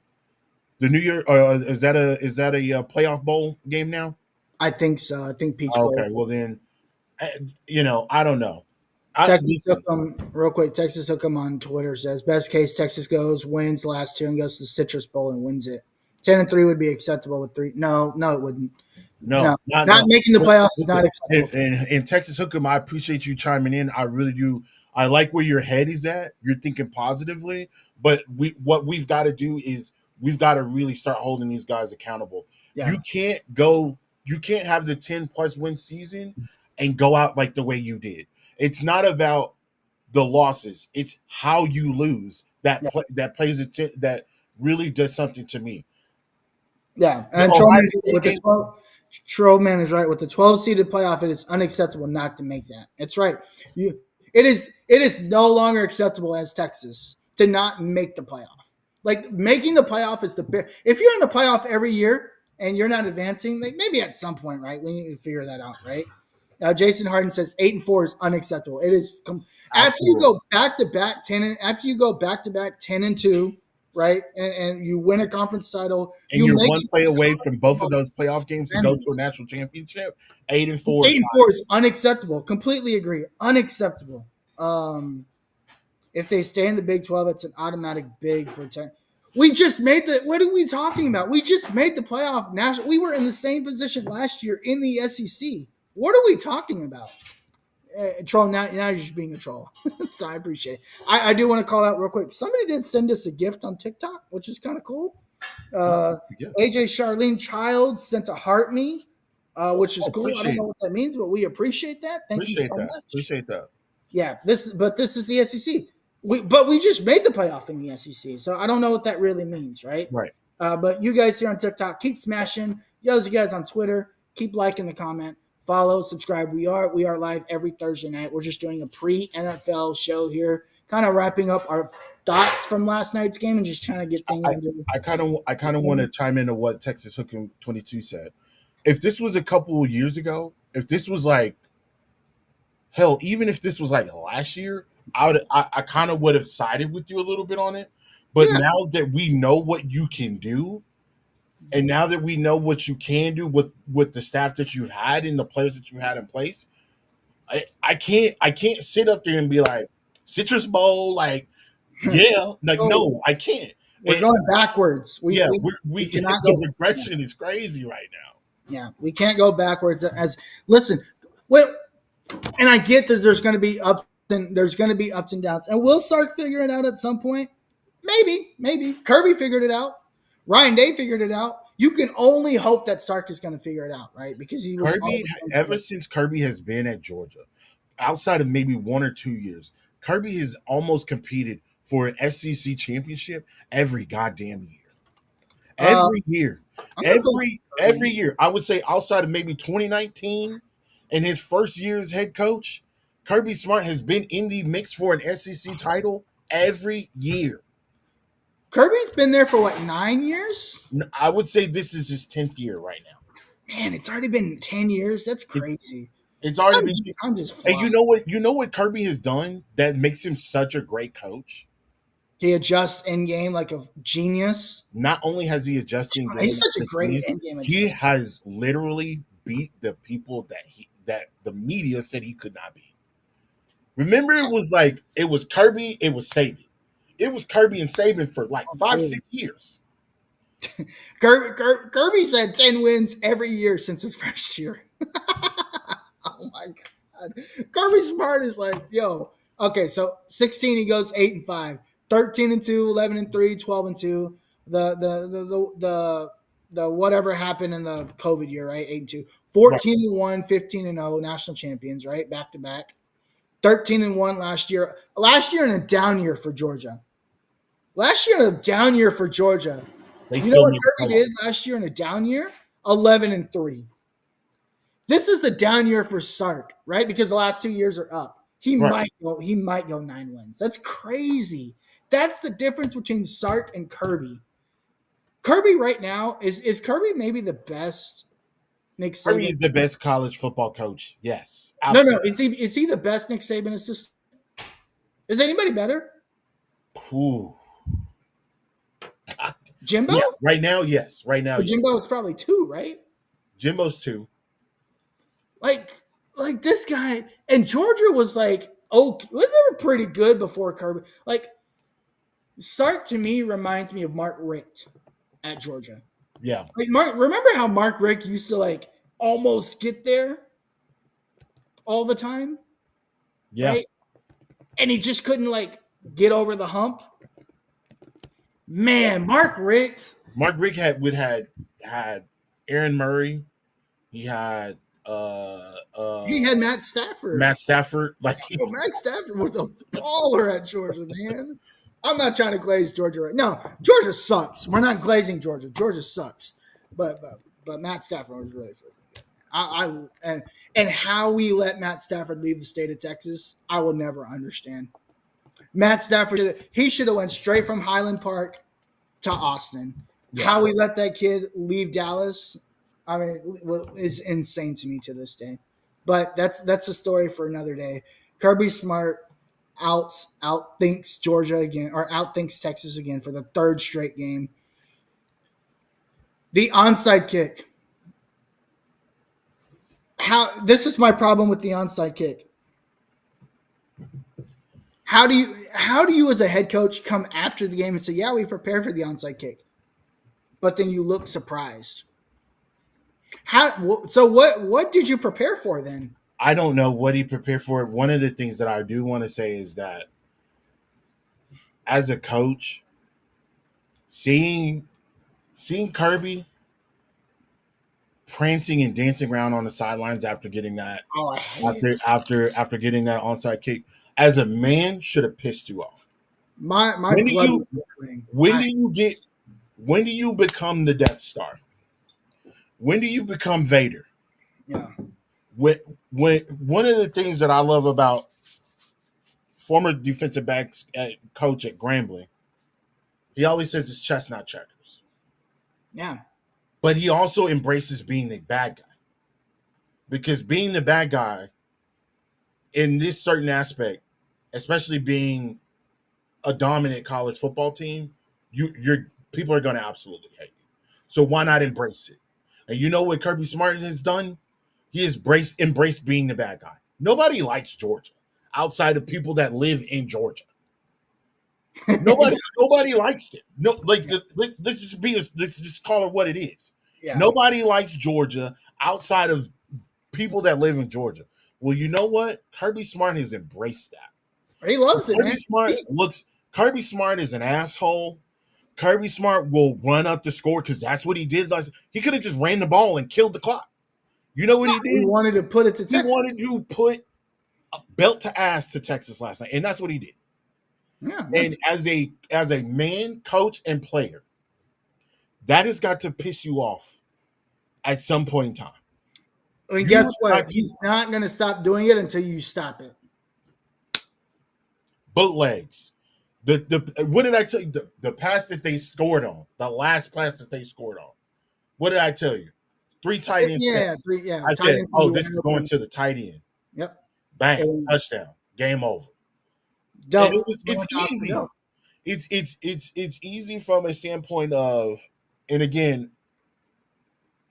New Year? Is that a playoff bowl game now? I think so. I think Peach Bowl. Okay, well then, I don't know. I Texas listen. Hookem, real quick. Texas Hookem on Twitter says best case Texas goes wins the last two and goes to the Citrus Bowl and wins it. 10-3 would be acceptable with three. No, no, it wouldn't. No, No, not not no. making the playoffs is not Listen, acceptable. and Texas Hookem, I appreciate you chiming in. I really do. I like where your head is at. You're thinking positively, but what we've got to do is we've got to really start holding these guys accountable. Yeah, You can't go. You can't have the 10+ win season and go out like the way you did. It's not about the losses. It's how you lose yeah, that plays that really does something to me. yeah. The And Ohio Trollman is right State with the game. 12. Trollman is right with the 12 seeded playoff. It is unacceptable not to make that. It's right. It is no longer acceptable as Texas to not make the playoff. Like making the playoff is the big. If you're in the playoff every year and you're not advancing, like maybe at some point, right? We need to figure that out, right? Jason Harden says 8-4 is unacceptable. It is after you Absolutely. go back to back 10-2, right? And you win a conference title, And you you're make one it play to the away from both of college those playoff games to go football. to a national championship. 8-4 is Eight and not. four is unacceptable. Completely agree. Unacceptable. Um, if they stay in the Big 12, it's an automatic big for 10. We just made the. What are we talking about? We just made the playoff national. We were in the same position last year in the SEC. What are we talking about? Troll. Now you're just being a troll. So I appreciate it. I do want to call out real quick. Somebody did send us a gift on TikTok, which is kind of cool. Uh, Yeah. AJ Charlene Childs sent a heart me, which is Oh, cool. I don't appreciate know what that means, but we appreciate that. Thank you appreciate so that. much. Appreciate that. Yeah, this is the SEC. We just made the playoff in the SEC, so I don't know what that really means, right? Right. But you guys here on TikTok, keep smashing. Those you guys on Twitter, keep liking the comment, follow, subscribe. We are live every Thursday night. We're just doing a pre NFL show here, kind of wrapping up our thoughts from last night's game and just trying to get things I into. I kind of want to chime into what Texas Hookem 22 said. If this was a couple of years ago, if this was like hell, even if this was like last year, I kind of would have sided with you a little bit on it. But Yeah, now that we know what you can do, and now that we know what you can do with the staff that you've had and the players that you had in place, I can't sit up there and be like Citrus Bowl, like yeah, like so no, I can't. we're And going backwards. We yeah, we, we we cannot go. the regression is crazy right now. Yeah, we can't go backwards. As listen, well, and I get that there's going to be ups and downs, and we'll start figuring it out at some point. Maybe Kirby figured it out. Ryan Day figured it out. You can only hope that Sark is going to figure it out, right? Because he was Kirby, always ever since Kirby has been at Georgia, outside of maybe 1 or 2 years, Kirby has almost competed for an SEC championship every goddamn year. uh, Every year, I'm going to go every Kirby. year. I would say outside of maybe 2019 and his first year as head coach, Kirby Smart has been in the mix for an SEC title every year. Kirby's been there for what 9 years? I would say this is his 10th year right now. Man, it's already been 10 years. That's It, crazy. it's already I'm been. just, I'm just And flying. you know what Kirby has done that makes him such a great coach. He adjusts in game like a genius. Not only has he adjusted in He's game, such a great in game he adjuster. has literally beat the people that the media said he could not beat. Remember, it was Kirby, it was Saban. It was Kirby and Saban for like five, Dude. 6 years. Kirby's had 10 wins every year since his first year. Oh my god. Kirby Smart is like, yo, okay, so 16 he goes 8-5, 13-2, 11-3, 12-2. The whatever happened in the COVID year, right? 8-2. Right. 14-1, 15-0, national champions, right? Back to back. 13-1 last year. Last year in a down year for Georgia. Last year, a down year for Georgia. They You know still what made the Kirby playoff. did last year in a down year? 11-3. This is the down year for Sark, right? Because the last 2 years are up. He Right. might go. He might go 9 wins. That's crazy. That's the difference between Sark and Kirby. Kirby right now is Kirby maybe the best Nick Kirby Saban? is the best college football coach. Yes, No, no. absolutely. Is he the best Nick Saban assistant? Is anybody better? Ooh. Jimbo? Yeah, right now, yes. Right now, But yes. Jimbo is probably two, right? Jimbo's two. Like, like this guy and Georgia was like, oh, well, they were pretty good before Kirby. Like, Sark to me reminds me of Mark Richt at Georgia. Yeah, Like Mark, remember how Mark Richt used to like almost get there all the time, yeah. right? And he just couldn't like get over the hump. Man, Mark Richt, Mark Rick had Aaron Murray. He had he had Matt Stafford. Matt Stafford. Like Oh, Matt Stafford was a baller at Georgia, man. I'm not trying to glaze Georgia right. No, Georgia sucks. We're not glazing Georgia. Georgia sucks. But Matt Stafford was really freaking good. And how we let Matt Stafford leave the state of Texas, I will never understand. Matt Stafford, he should have went straight from Highland Park to Austin. yeah, How we let that kid leave Dallas, I mean, is insane to me to this day. But that's a story for another day. Kirby Smart outthinks Georgia again, or outthinks Texas again for the third straight game. The onside kick. How this is my problem with the onside kick. How do you as a head coach come after the game and say, yeah, we prepared for the onside kick, but then you look surprised? What did you prepare for then? I don't know what he prepared for. One of the things that I do want to say is that as a coach, seeing Kirby prancing and dancing around on the sidelines after getting that Oh, I hate it. after getting that onside kick as a man should have pissed you off. My When do blood you was boiling. when do you become the Death Star? When do you become Vader? Yeah. When one of the things that I love about former defensive backs coach at Grambling, he always says it's chestnut checkers, Yeah. but he also embraces being the bad guy because being the bad guy in this certain aspect, especially being a dominant college football team, you're people are going to absolutely hate you. So why not embrace it? And you know what Kirby Smart has done? He has embraced being the bad guy. Nobody likes Georgia outside of people that live in Georgia. Nobody likes it. No, like let's just call it what it is. Yeah. Nobody likes Georgia outside of people that live in Georgia. Well, you know what? Kirby Smart has embraced that. He loves it, Kirby man. Smart looks. Kirby Smart is an asshole. Kirby Smart will run up the score because that's what he did. He could have just ran the ball and killed the clock. You know what he He did? wanted to put it to He Texas. wanted to put a belt to ass to Texas last night, and that's what he did. Yeah. And as a man, coach, and player, that has got to piss you off at some point in time. I mean, You guess have what? got to He's not going to stop doing it until you stop it. bootlegs. The what did I tell you? The pass that they scored on, the last pass that they scored on. What did I tell you? 3 tight ends. Yeah. Three. Yeah. I Tight said, end can "Oh, be this wide is going open. to the tight end." Yep. Bang, And touchdown, game over. And dope. it's easy. It's easy from a standpoint of, and again,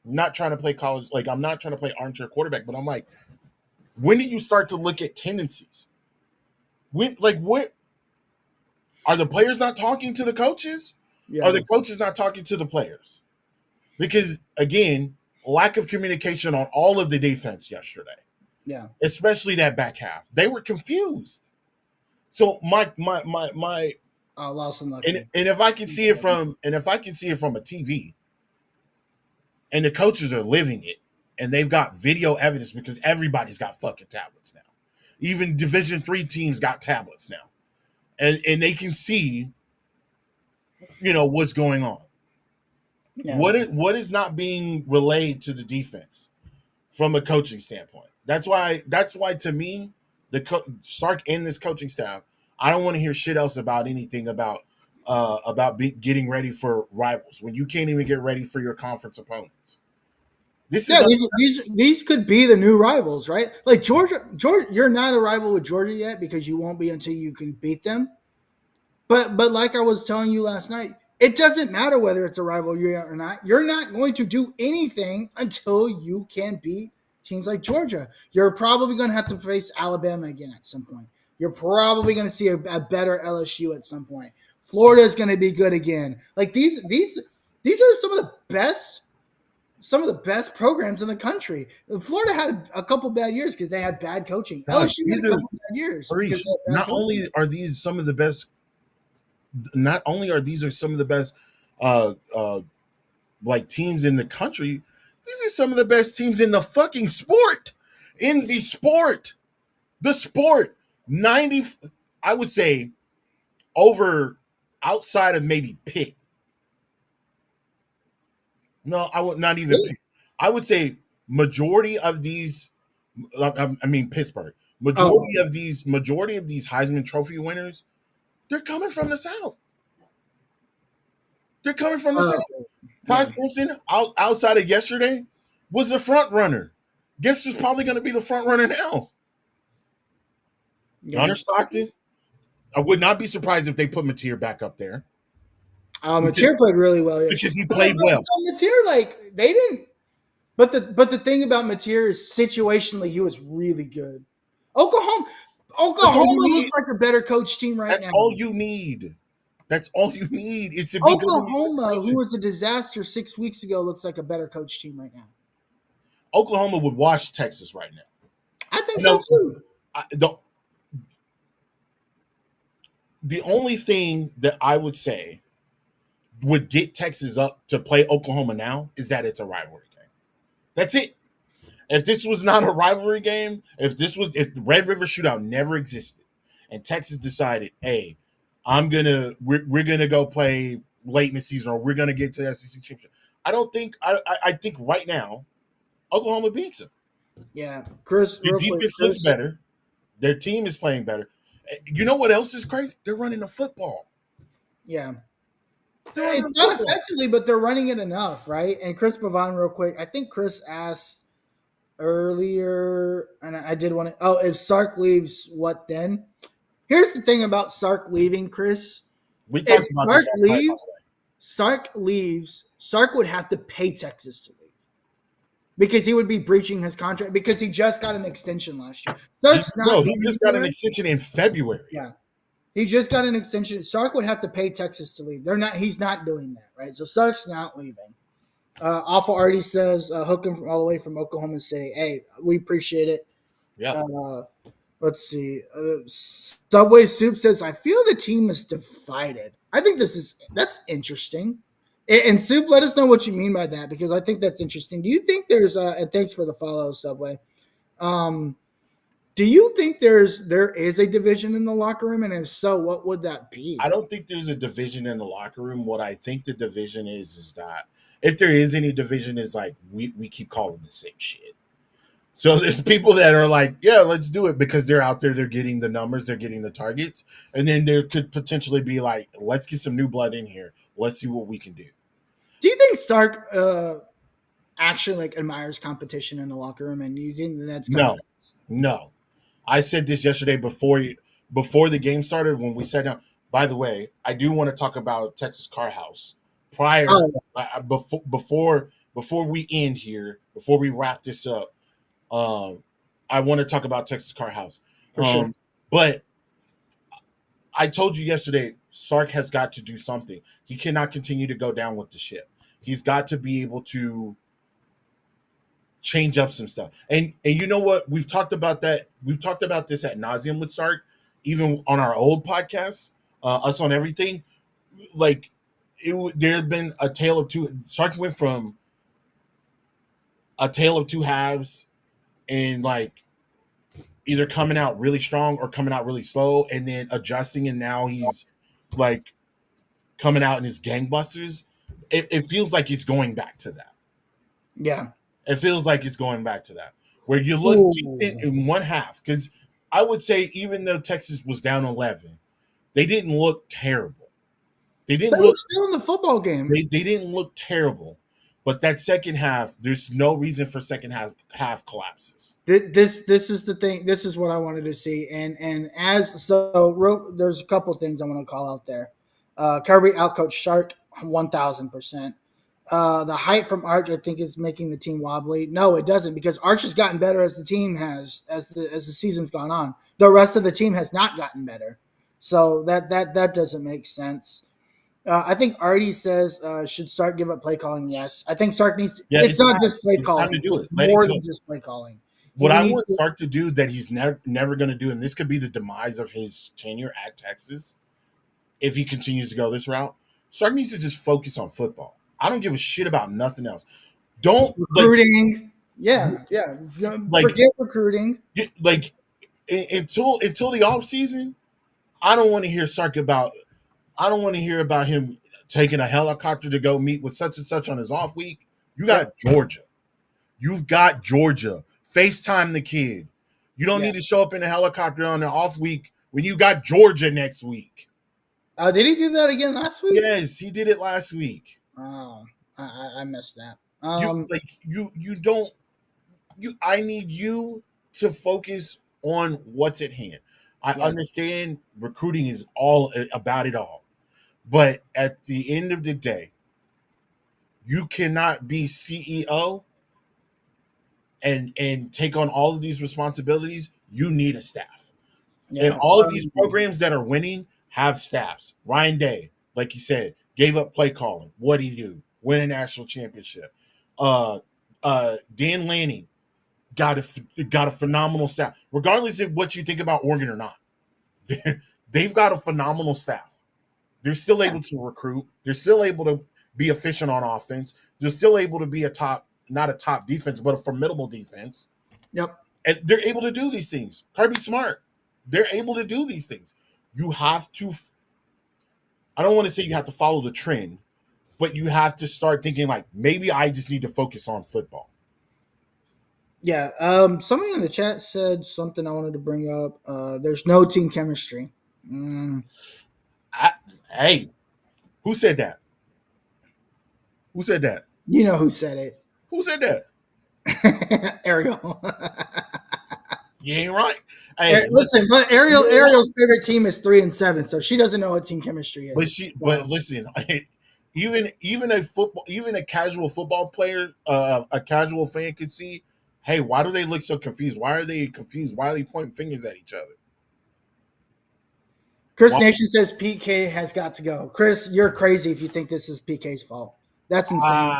not trying to play college. Like I'm not trying to play armchair quarterback, but I'm like, when do you start to look at tendencies? What are the players not talking to the coaches? Are Yeah. the coaches not talking to the players? Because again, lack of communication on all of the defense yesterday, Yeah. especially that back half. They were confused. So my Oh, Lawson and Lucky. if I can see it from a TV, and the coaches are living it, and they've got video evidence because everybody's got fucking tablets now. Even Division III teams got tablets now, and they can see what's going on. Yeah. What is not being relayed to the defense from a coaching standpoint? That's why to me, Sark and this coaching staff, I don't want to hear shit else about anything about getting ready for rivals when you can't even get ready for your conference opponents. This Yeah, is these could be the new rivals, right? Like Georgia, you're not a rival with Georgia yet because you won't be until you can beat them. But like I was telling you last night, it doesn't matter whether it's a rivalry or not. You're not going to do anything until you can beat teams like Georgia. You're probably going to have to face Alabama again at some point. You're probably going to see a better LSU at some point. Florida is going to be good again. Like these are some of the best programs in the country. Florida had a couple bad years because they had bad coaching. Dog, LSU had these a are couple bad years because Harish, they had bad coaching. not only are these some of the best uh uh like teams in the country, these are some of the best teams in the fucking sport. In the sport. The sport. 90, I would say, over, outside of maybe Pitt. No, I would not even Really? Pitt. I would say majority of these, I mean Pittsburgh. Oh, Majority of these Heisman Trophy winners, they're coming from the South. They're coming from the South. oh, Ty yeah, Simpson, outside of yesterday, was the front runner. Guess who's probably going to be the front runner now? yeah. Gunnar Stockton. I would not be surprised if they put Mateer back up there because, Mateer played really well. Yeah. because he But, played well. so Mateer, like they didn't. But the thing about Mateer is situationally he was really good. Oklahoma That's all Oklahoma you looks need. like a better coach team right That's now. all you need. That's all you need is to be good in this Oklahoma, who situation. was a disaster 6 weeks ago, looks like a better coach team right now. Oklahoma would wash Texas right now. I think so No, too. the only thing that I would say would get Texas up to play Oklahoma now is that it's a rivalry game. That's it. If this was not a rivalry game, if the Red River Shootout never existed, and Texas decided, hey, we're gonna go play late in the season, or we're gonna get to the SEC championship, I think right now Oklahoma beats them. Yeah, Chris, Their real quick, defense looks Chris. better. Their team is playing better. You know what else is crazy? They're running the football. Yeah, They're running the it's not football. effectively, but they're running it enough, right? And Chris Pavon, real quick. I think Chris asked earlier, and I did want to. Oh, if Sark leaves, what then? Here's the thing about Sark leaving, Chris. We If talked about this last night, by the way. Sark would have to pay Texas to leave because he would be breaching his contract because he just got an extension last year. Sark's not No, he going just got an anywhere. extension in February. Yeah, he just got an extension. Sark would have to pay Texas to leave. They're not. He's not doing that, right? So Sark's not leaving. Alpha Artie says, hook him all the way from Oklahoma City. Hey, we appreciate it. Yeah. Let's see. Subway Soup says, I feel the team is divided. I think that's interesting. And Soup, let us know what you mean by that because I think that's interesting. Do you think there's and thanks for the follow, Subway. Um, do you think there is a division in the locker room, and if so, what would that be? I don't think there's a division in the locker room. What I think the division is that if there is any division, is like we keep calling the same shit. So there's people that are like, yeah, let's do it because they're out there, they're getting the numbers, they're getting the targets. And then there could potentially be like, let's get some new blood in here. Let's see what we can do. Do you think Stark actually like admires competition in the locker room, and you think that's kind No, no. I said this yesterday before the game started when we sat down. By the way, I do want to talk about Texas Car House prior of before we end here, before we wrap this up. I want to talk about Texas Car House. for sure? But I told you yesterday, Sark has got to do something. He cannot continue to go down with the ship. He's got to be able to change up some stuff. And you know what? We've talked about that. We've talked about this at nauseum with Sark, even on our old podcast, Us on Everything. Like there had been a tale of two. Sark went from a tale of two halves, and like either coming out really strong or coming out really slow, and then adjusting. And now he's like coming out in his gangbusters, it feels like it's going back to that. Yeah. It feels like it's going back to that, where you look decent Ooh. in one half. Because I would say, even though Texas was down 11, they didn't look terrible. They They didn't were look still in the football game. they didn't look terrible. But that second half, there's no reason for second half collapses. This is the thing. This is what I wanted to see. And as so, there's a couple things I want to call out there. Kirby outcoached Shark 1,000%. The height from Arch, I think, is making the team wobbly. No, it doesn't, because Arch has gotten better as the team has as the season's gone on. The rest of the team has not gotten better, so that doesn't make sense. I think Artie says should Sark give up play calling. Yes, I think Sark needs to. Yeah, It's it's not time. just play It's time to calling; do it. it's Let it more go. than just play calling. What He I needs want to. Sark to do that he's never going to do, and this could be the demise of his tenure at Texas if he continues to go this route. Sark needs to just focus on football. I don't give a shit about nothing else. Don't Recruiting. Yeah, yeah. like Forget recruiting. like until the off season. I don't want to hear Sark about. I don't want to hear about him taking a helicopter to go meet with such and such on his off week. You got Yep. Georgia. You've got Georgia. FaceTime the kid. You don't Yeah. need to show up in a helicopter on the off week when you got Georgia next week. Did he do that again last week? Yes, he did it last week. Oh, I missed that. You don't you I need you to focus on what's at hand. I Yeah, understand recruiting is all about it all. But at the end of the day, you cannot be CEO and take on all of these responsibilities. You need a staff. And yeah. all of these programs that are winning have staffs. Ryan Day, like you said, gave up play calling. What did he do? Win a national championship. Uh, Dan Lanning got a phenomenal staff. Regardless of what you think about Oregon or not, they've got a phenomenal staff. They're still able to recruit. They're still able to be efficient on offense. They're still able to be not a top defense, but a formidable defense. Yep. And they're able to do these things. Kirby Smart, they're able to do these things. You have to, I don't want to say you have to follow the trend, but you have to start thinking like, maybe I just need to focus on football. Yeah. Somebody in the chat said something I wanted to bring up. There's no team chemistry. Mm, I, hey, who said that? Who said that? you know who said Who said that? it? Ariel. You ain't right. Hey, Listen, but you know what? Ariel's favorite team is 3-7, so she doesn't know what team chemistry is. But So, listen, even a casual football player, a casual fan could see, hey, why do they look so confused? Why are they confused? Why are they pointing fingers at each other? Chris Why? Nation says PK has got to go. Chris, you're crazy if you think this is PK's fault. That's insane. Uh,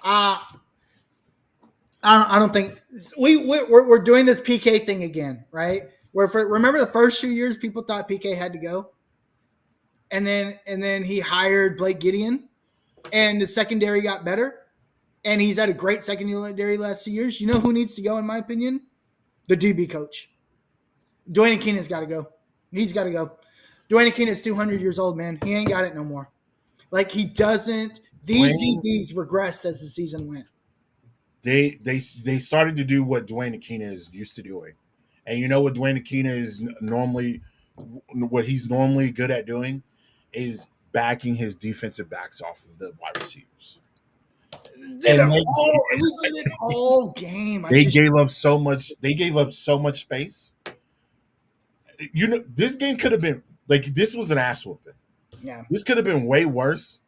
Uh, I don't think we're doing this PK thing again, right? Remember the first 2 years, people thought PK had to go, and then he hired Blake Gideon, and the secondary got better, and he's had a great secondary last 2 years. You know who needs to go, in my opinion? The DB coach. Dwayne Keenan's got to go. He's got to go. Dwayne Keenan's 200 years old, man. He ain't got it no more. Like, he doesn't. These Dwayne, DBs regressed as the season went. they started to do what Dwayne Akina is used to doing, and you know what Dwayne Akina is normally, what he's normally good at doing, is backing his defensive backs off of the wide receivers. Did it And all. We did it all game. they gave up so much. They gave up so much space. You know, this game could have been like, this was an ass whooping. Yeah. This could have been way worse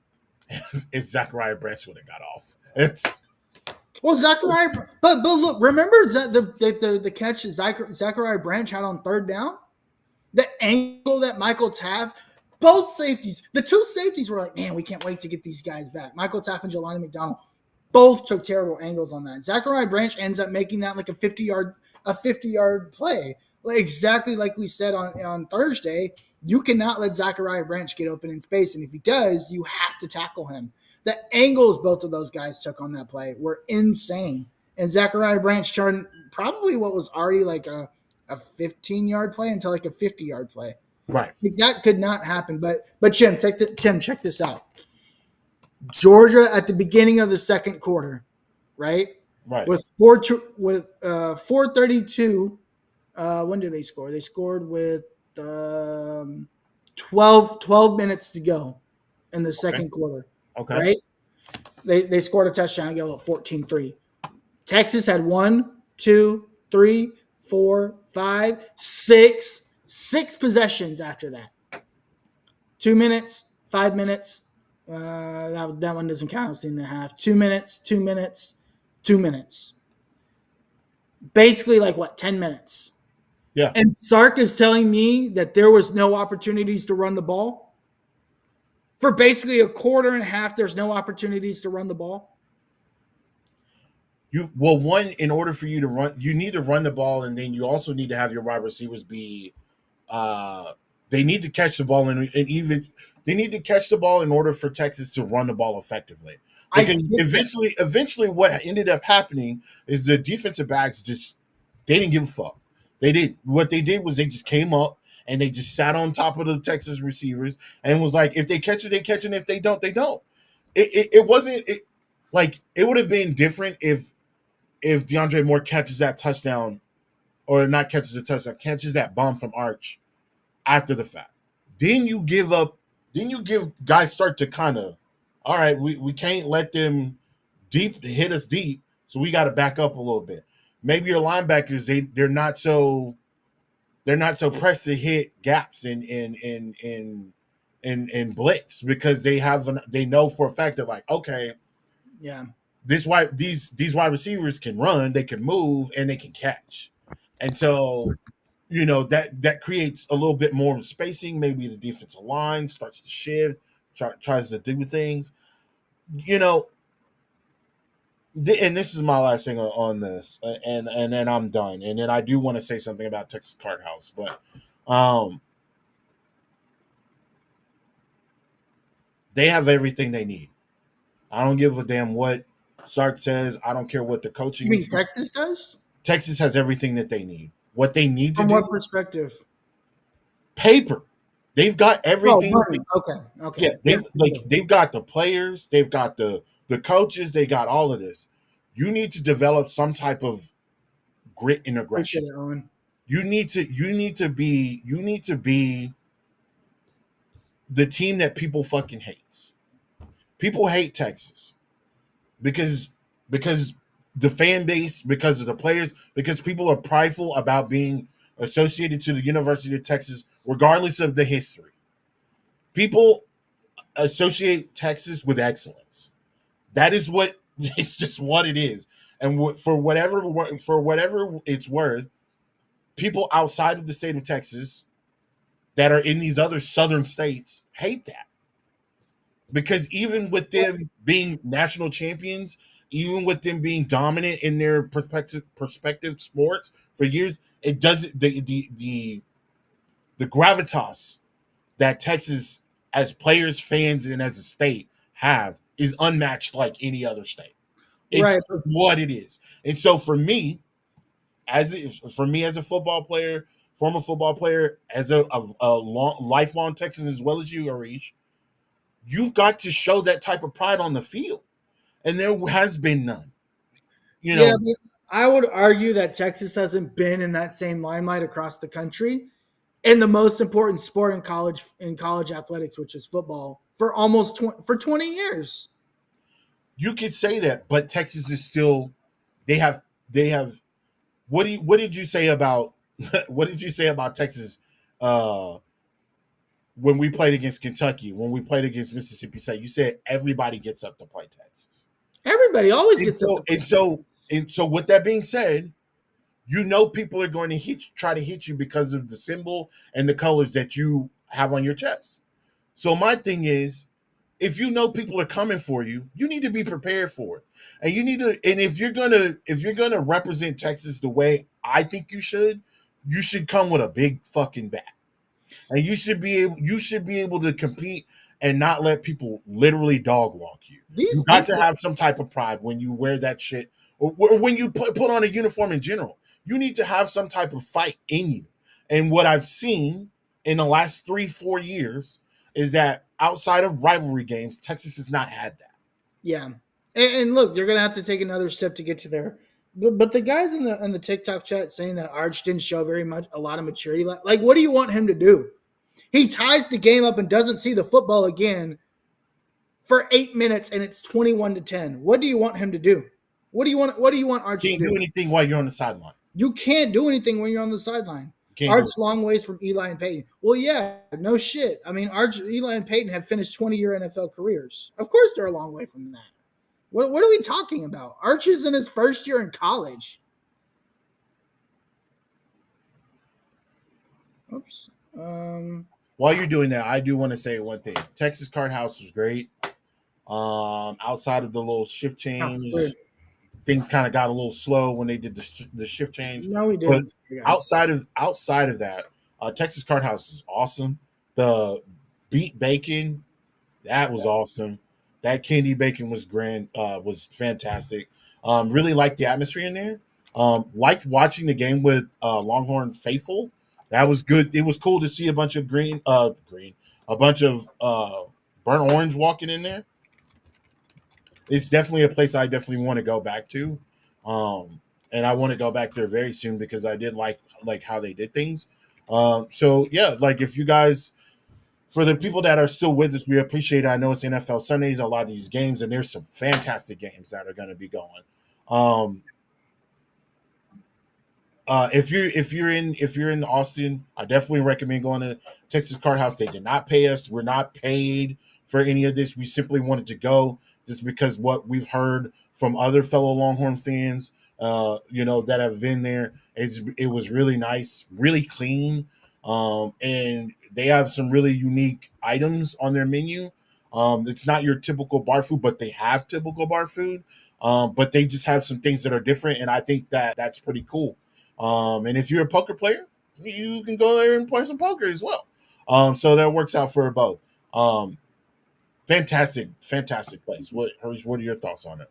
if Zachariah Branch would have got off. It's Well, Zachariah, but look, remember the catch Zachariah Branch had on third down? The angle that Michael Taft, both safeties, the two safeties were like, man, we can't wait to get these guys back. Michael Taft and Jelani McDonald both took terrible angles on that. Zachariah Branch ends up making that like a 50-yard play. Like, exactly like we said on Thursday, you cannot let Zachariah Branch get open in space. And if he does, you have to tackle him. The angles both of those guys took on that play were insane. And Zachariah Branch turned probably what was already like a 15-yard play into like a 50-yard play. Right. Like, that could not happen. But Tim, check this out. Georgia at the beginning of the second quarter, right? Right. With 4:32. When did they score? They scored with um, 12 minutes to go in the Okay. second quarter, Okay. right? They scored a touchdown and go at 14-3. Texas had one, two, three, four, five, six possessions after that. 2 minutes, 5 minutes. That one doesn't count as 2.5. 2 minutes, 2 minutes, 2 minutes. Basically, like what, 10 minutes. Yeah. And Sark is telling me that there was no opportunities to run the ball. For basically a quarter and a half, there's no opportunities to run the ball. You well, one, in order for you to run, you need to run the ball, and then you also need to have your wide receivers be uh they need to catch the ball, and even they need to catch the ball in order for Texas to run the ball effectively. I Because get that. eventually what ended up happening is the defensive backs just they didn't give a fuck. They did what they did was they just came up and they just sat on top of the Texas receivers and was like, if they catch it, they catch it. If they don't, they don't. It wasn't like it would have been different if DeAndre Moore catches that touchdown, or not catches a touchdown, catches that bomb from Arch after the fact. Then you give up, then you give guys start to kind of, all right, we can't let them deep hit us deep, so we got to back up a little bit. Maybe your linebackers, they're not so pressed to hit gaps in blitz, because they know for a fact that, like, okay, Yeah. these wide receivers can run, they can move, and they can catch. And so, that creates a little bit more spacing. Maybe the defensive line starts to shift, tries to do things. You know, and this is my last thing on this, and then I'm done. And then I do want to say something about Texas Card House, but um, they have everything they need. I don't give a damn what Sark says. I don't care what the You coaching. mean Texas does? Texas has everything that they need. What they need to From do, what perspective? paper. They've got Oh, everything. money. Okay. Yeah, Okay. Yes. They do. they've got the players, they've got the coaches, they got all of this. You need to develop some type of grit and Appreciate aggression. it, Owen. You need to be the team that people fucking hates. People hate Texas because because the fan base, because of the players, because people are prideful about being associated to the University of Texas, regardless of the history. People associate Texas with excellence. That is what it's just what it is. And for whatever it's worth, people outside of the state of Texas that are in these other southern states hate that, because even with them being national champions, even with them being dominant in their perspective sports for years, it doesn't the gravitas that Texas, as players, fans, and as a state, have is unmatched like any other state. It's Right. what it is. And so for me as a football player, former football player, as a long, lifelong Texan as well as you, Arish, you've got to show that type of pride on the field, and there has been none. You Yeah, know, but I would argue that Texas hasn't been in that same limelight across the country in the most important sport in college athletics, which is football, for almost 20 years. you could say that, but Texas is still they have what did you say about what did you say about Texas uh when we played against Kentucky, when we played against Mississippi State? You said everybody gets up to play Texas. Everybody always And gets up so to and play. so and so with that being said, people are going to try to hit you because of the symbol and the colors that you have on your chest. So my thing is, if you know people are coming for you, you need to be prepared for it. And you need to, and if you're gonna represent Texas the way I think you should come with a big fucking bat. And you should be able to compete and not let people literally dog walk you. You These got these to have some type of pride when you wear that shit, or when you put on a uniform in general. You need to have some type of fight in you. And what I've seen in the last 3-4 years is that outside of rivalry games, Texas has not had that. Yeah, and look, you're gonna have to take another step to get to there. But the guys in the TikTok chat saying that Arch didn't show very much a lot of maturity. Like, what do you want him to do? He ties the game up and doesn't see the football again for 8 minutes, and it's 21-10. What do you want him to do? What do you want? What do you want Arch to Can't do do? anything while you're on the sideline. You can't do anything when you're on the sideline. Can't do it. Arch long ways from Eli and Peyton. Well, yeah, no shit. I mean, Arch, Eli, and Peyton have finished 20-year NFL careers. Of course, they're a long way from that. What are we talking about? Arch is in his first year in college. Oops. While you're doing that, I do want to say one thing. Texas Card House was great. Outside of the little shift change, things kind of got a little slow when they did the shift change. No, we But didn't. outside of that, Texas Card House is awesome. The beet bacon, that was awesome. That candy bacon was was fantastic. Really liked the atmosphere in there. Liked watching the game with Longhorn faithful. That was good. It was cool to see a bunch of a bunch of burnt orange walking in there. It's definitely a place I definitely want to go back to, and I want to go back there very soon because I did like how they did things. So yeah, like if you guys, for the people that are still with us, we appreciate it. I know it's NFL Sundays, a lot of these games, and there's some fantastic games that are going to be going. Um, if you're in Austin, I definitely recommend going to Texas Card House. They did not pay us. We're not paid for any of this. We simply wanted to go just because what we've heard from other fellow Longhorn fans, that have been there. It was really nice, really clean, and they have some really unique items on their menu. It's not your typical bar food, but they have typical bar food. But they just have some things that are different, and I think that that's pretty cool. And if you're a poker player, you can go there and play some poker as well. So that works out for both. Fantastic place. What are your thoughts on it?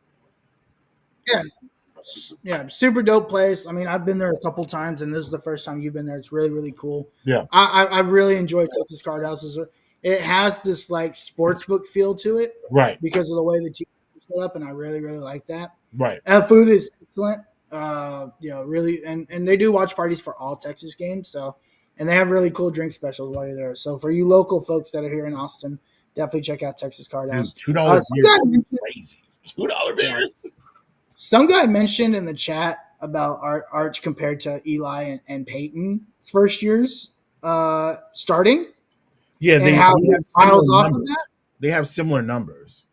Yeah, yeah, super dope place. I mean, I've been there a couple times, and this is the first time you've been there. It's really, really cool. Yeah, I really enjoyed Texas Card Houses. It has this like sports book feel to it right, because of the way the team is set up, and I really, really like that. right. Food is excellent. Really, and they do watch parties for all Texas games. So, and they have really cool drink specials while you're there. So for you local folks that are here in Austin, definitely check out Texas Card Dude, House. $2 Some beers guy, is crazy. $2 yeah, beers. some guy mentioned in the chat about Arch compared to Eli and Peyton's first years starting, Yeah, and they how he have similar miles off of that. numbers. They have similar numbers.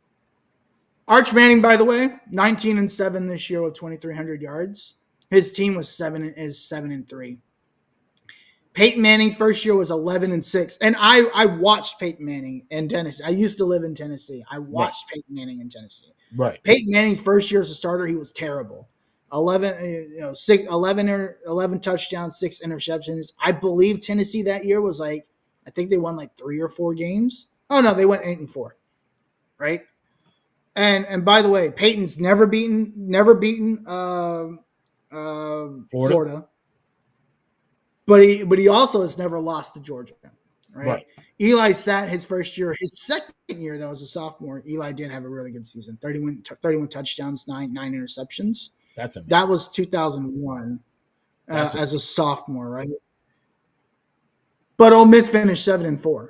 Arch Manning, by the way, 19-7 this year with 2,300 yards. His team was 7-3. Peyton Manning's first year was 11-6, and I watched Peyton Manning in Tennessee. I used to live in Tennessee. I Right, watched Peyton Manning in Tennessee. right, Peyton Manning's first year as a starter, he was terrible. 11 touchdowns, 6 interceptions. I believe Tennessee that year was like, I think they won like 3 or 4 games. Oh no, they went 8-4, right? And by the way, Peyton's never beaten Florida. Florida, but he also has never lost to Georgia, right? Right. Eli sat his first year, his second year though as a sophomore. Eli did have a really good season, 31 touchdowns, nine interceptions. That's That amazing. was 2001 That's as a sophomore, right? But Ole Miss finished 7-4.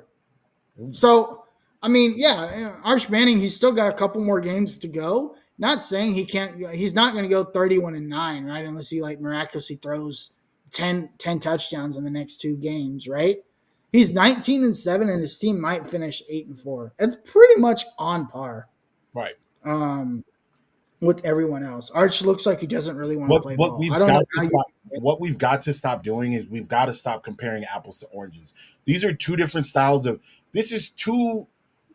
amazing. So, I mean, yeah, Arch Manning, he's still got a couple more games to go. Not saying he can't. He's not going to go 31-9, right? Unless he like miraculously throws 10 touchdowns in the next 2 games, right? He's 19-7, and his team might finish 8-4. It's pretty much on par Right. um, with everyone else. Arch looks like he doesn't really want to What play what ball. I we've don't know got to how you. stop what we've got to stop doing is we've got to stop comparing apples to oranges. These are two different styles of this is two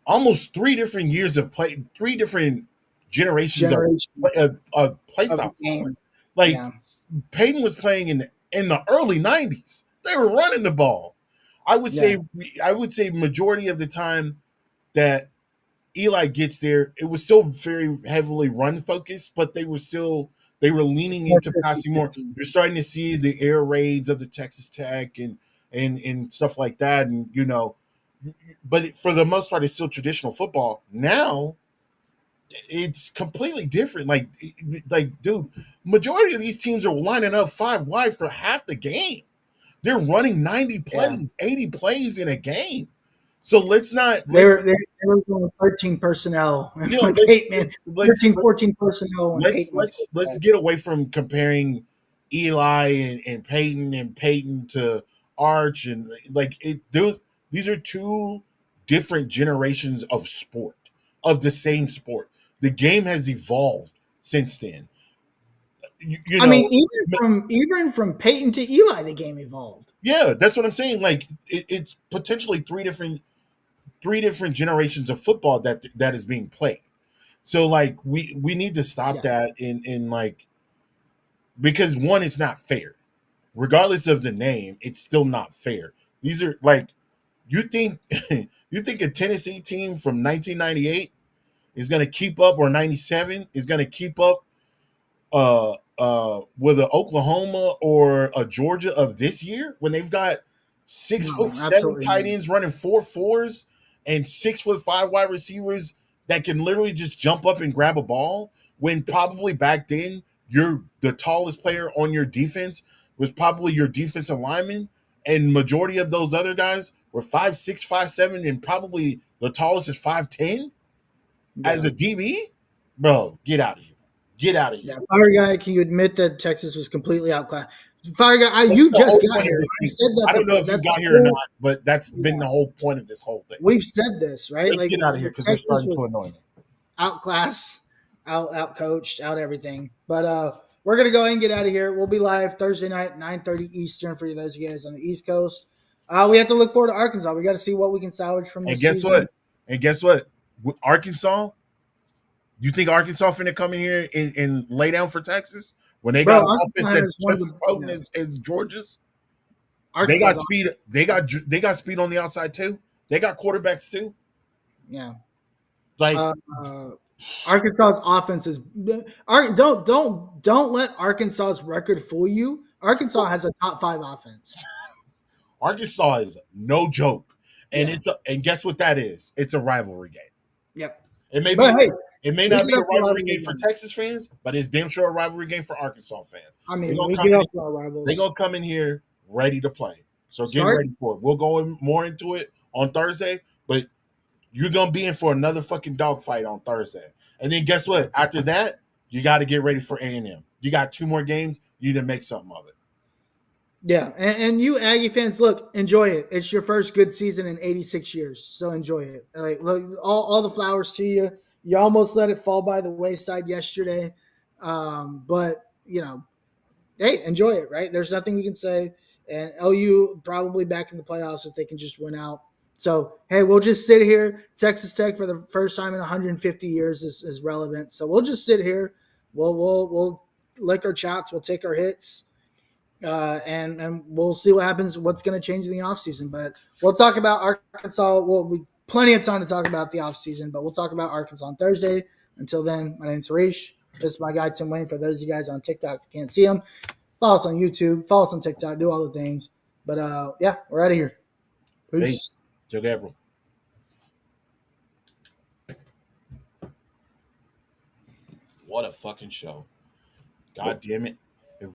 almost 3 different years of play, 3 different generations Generation of play of the style. game. Like Yeah, Peyton was playing in the early 90s. They were running the ball. I would yeah. say I would say majority of the time that Eli gets there, it was still very heavily run focused, but they were It's leaning more into passing more. 50-50. You're starting to see the air raids of the Texas Tech and and stuff like that, and but for the most part, it's still traditional football. Now it's completely different. Dude, majority of these teams are lining up five wide for half the game. They're running 90 Yeah. plays, 80 plays in a game. So let's not They were let's they were going 13 personnel and you know when Peyton man let's let's 13, let's 14 personnel when let's Peyton was let's let's get away from comparing Eli and Peyton to Arch and like it. These are two different generations of sport, of the same sport. The game has evolved since then. You I mean, know, even from Peyton to Eli, the game evolved. yeah, that's what I'm saying. Like it's potentially three different generations of football that is being played. So like we need to stop Yeah. that in like because one, it's not fair. Regardless of the name, it's still not fair. These are like you think you think a Tennessee team from 1998 is going to keep up, or 97 is going to keep up with a Oklahoma or a Georgia of this year when they've got 6 foot No, seven absolutely tight not. ends running 4.4s and 6 foot 5 wide receivers that can literally just jump up and grab a ball, when probably back then you're the tallest player on your defense was probably your defensive lineman, and majority of those other guys were 5'6", 5'7", and probably the tallest is 5'10". As Yeah. a DB, bro, get out of here. Get out of here. Yeah. Fire guy, can you admit that Texas was completely outclassed? Fire guy, That's you the just whole got point of here. this I thing. said that I don't know before. if you That's got the here or whole. not, but that's been Yeah. the whole point of this whole thing. We've said this, right? Let's Like get out of here because they're Texas starting to was annoy me. outclassed, out coached, out everything. But we're gonna go ahead and get out of here. We'll be live Thursday night, 9:30 Eastern for those of you guys on the East Coast. We have to look forward to Arkansas. We got to see what we can salvage from And this guess season. what? And guess what? With Arkansas, you think Arkansas finna come in here and lay down for Texas when they Bro, got an Arkansas offense has that's one of just as the potent as Georgia's? They Arkansas. got speed. They got speed on the outside too. They got quarterbacks too. Yeah. Like Uh, uh, Arkansas's offense is don't let Arkansas's record fool you. Arkansas has a top 5 offense. Arkansas is no joke, and Yeah. and guess what that is? It's a rivalry game. Yep. It may But be hey, it may we not get be a up for rivalry rivalry game for games. Texas fans, but it's damn sure a rivalry game for Arkansas fans. I They're mean, gonna we come get in. up for our They're rivals. gonna come in here ready to play. So get Start. ready for it. We'll go more into it on Thursday, but you're gonna be in for another fucking dogfight on Thursday. And then guess what? After that, you got to get ready for A&M. You got 2 more games. You need to make something of it. Yeah, and you Aggie fans, look, enjoy it. It's your first good season in 86 years, so enjoy it. Like, look, all the flowers to you. You almost let it fall by the wayside yesterday, but hey, enjoy it. Right? There's nothing we can say, and LU probably back in the playoffs if they can just win out. So hey, we'll just sit here. Texas Tech for the first time in 150 years is relevant. So we'll just sit here. We'll lick our chops. We'll take our hits and we'll see what happens. What's going to change in the offseason. But we'll talk about Arkansas. We plenty of time to talk about the offseason, but we'll talk about Arkansas on Thursday. Until then, my name's Harish. This is my guy Tim Wayne. For those of you guys on TikTok, if you can't see him, follow us on YouTube, follow us on TikTok, do all the things. But yeah, we're out of here. Peace. Peace. Till Gabriel. What a fucking show. God damn it.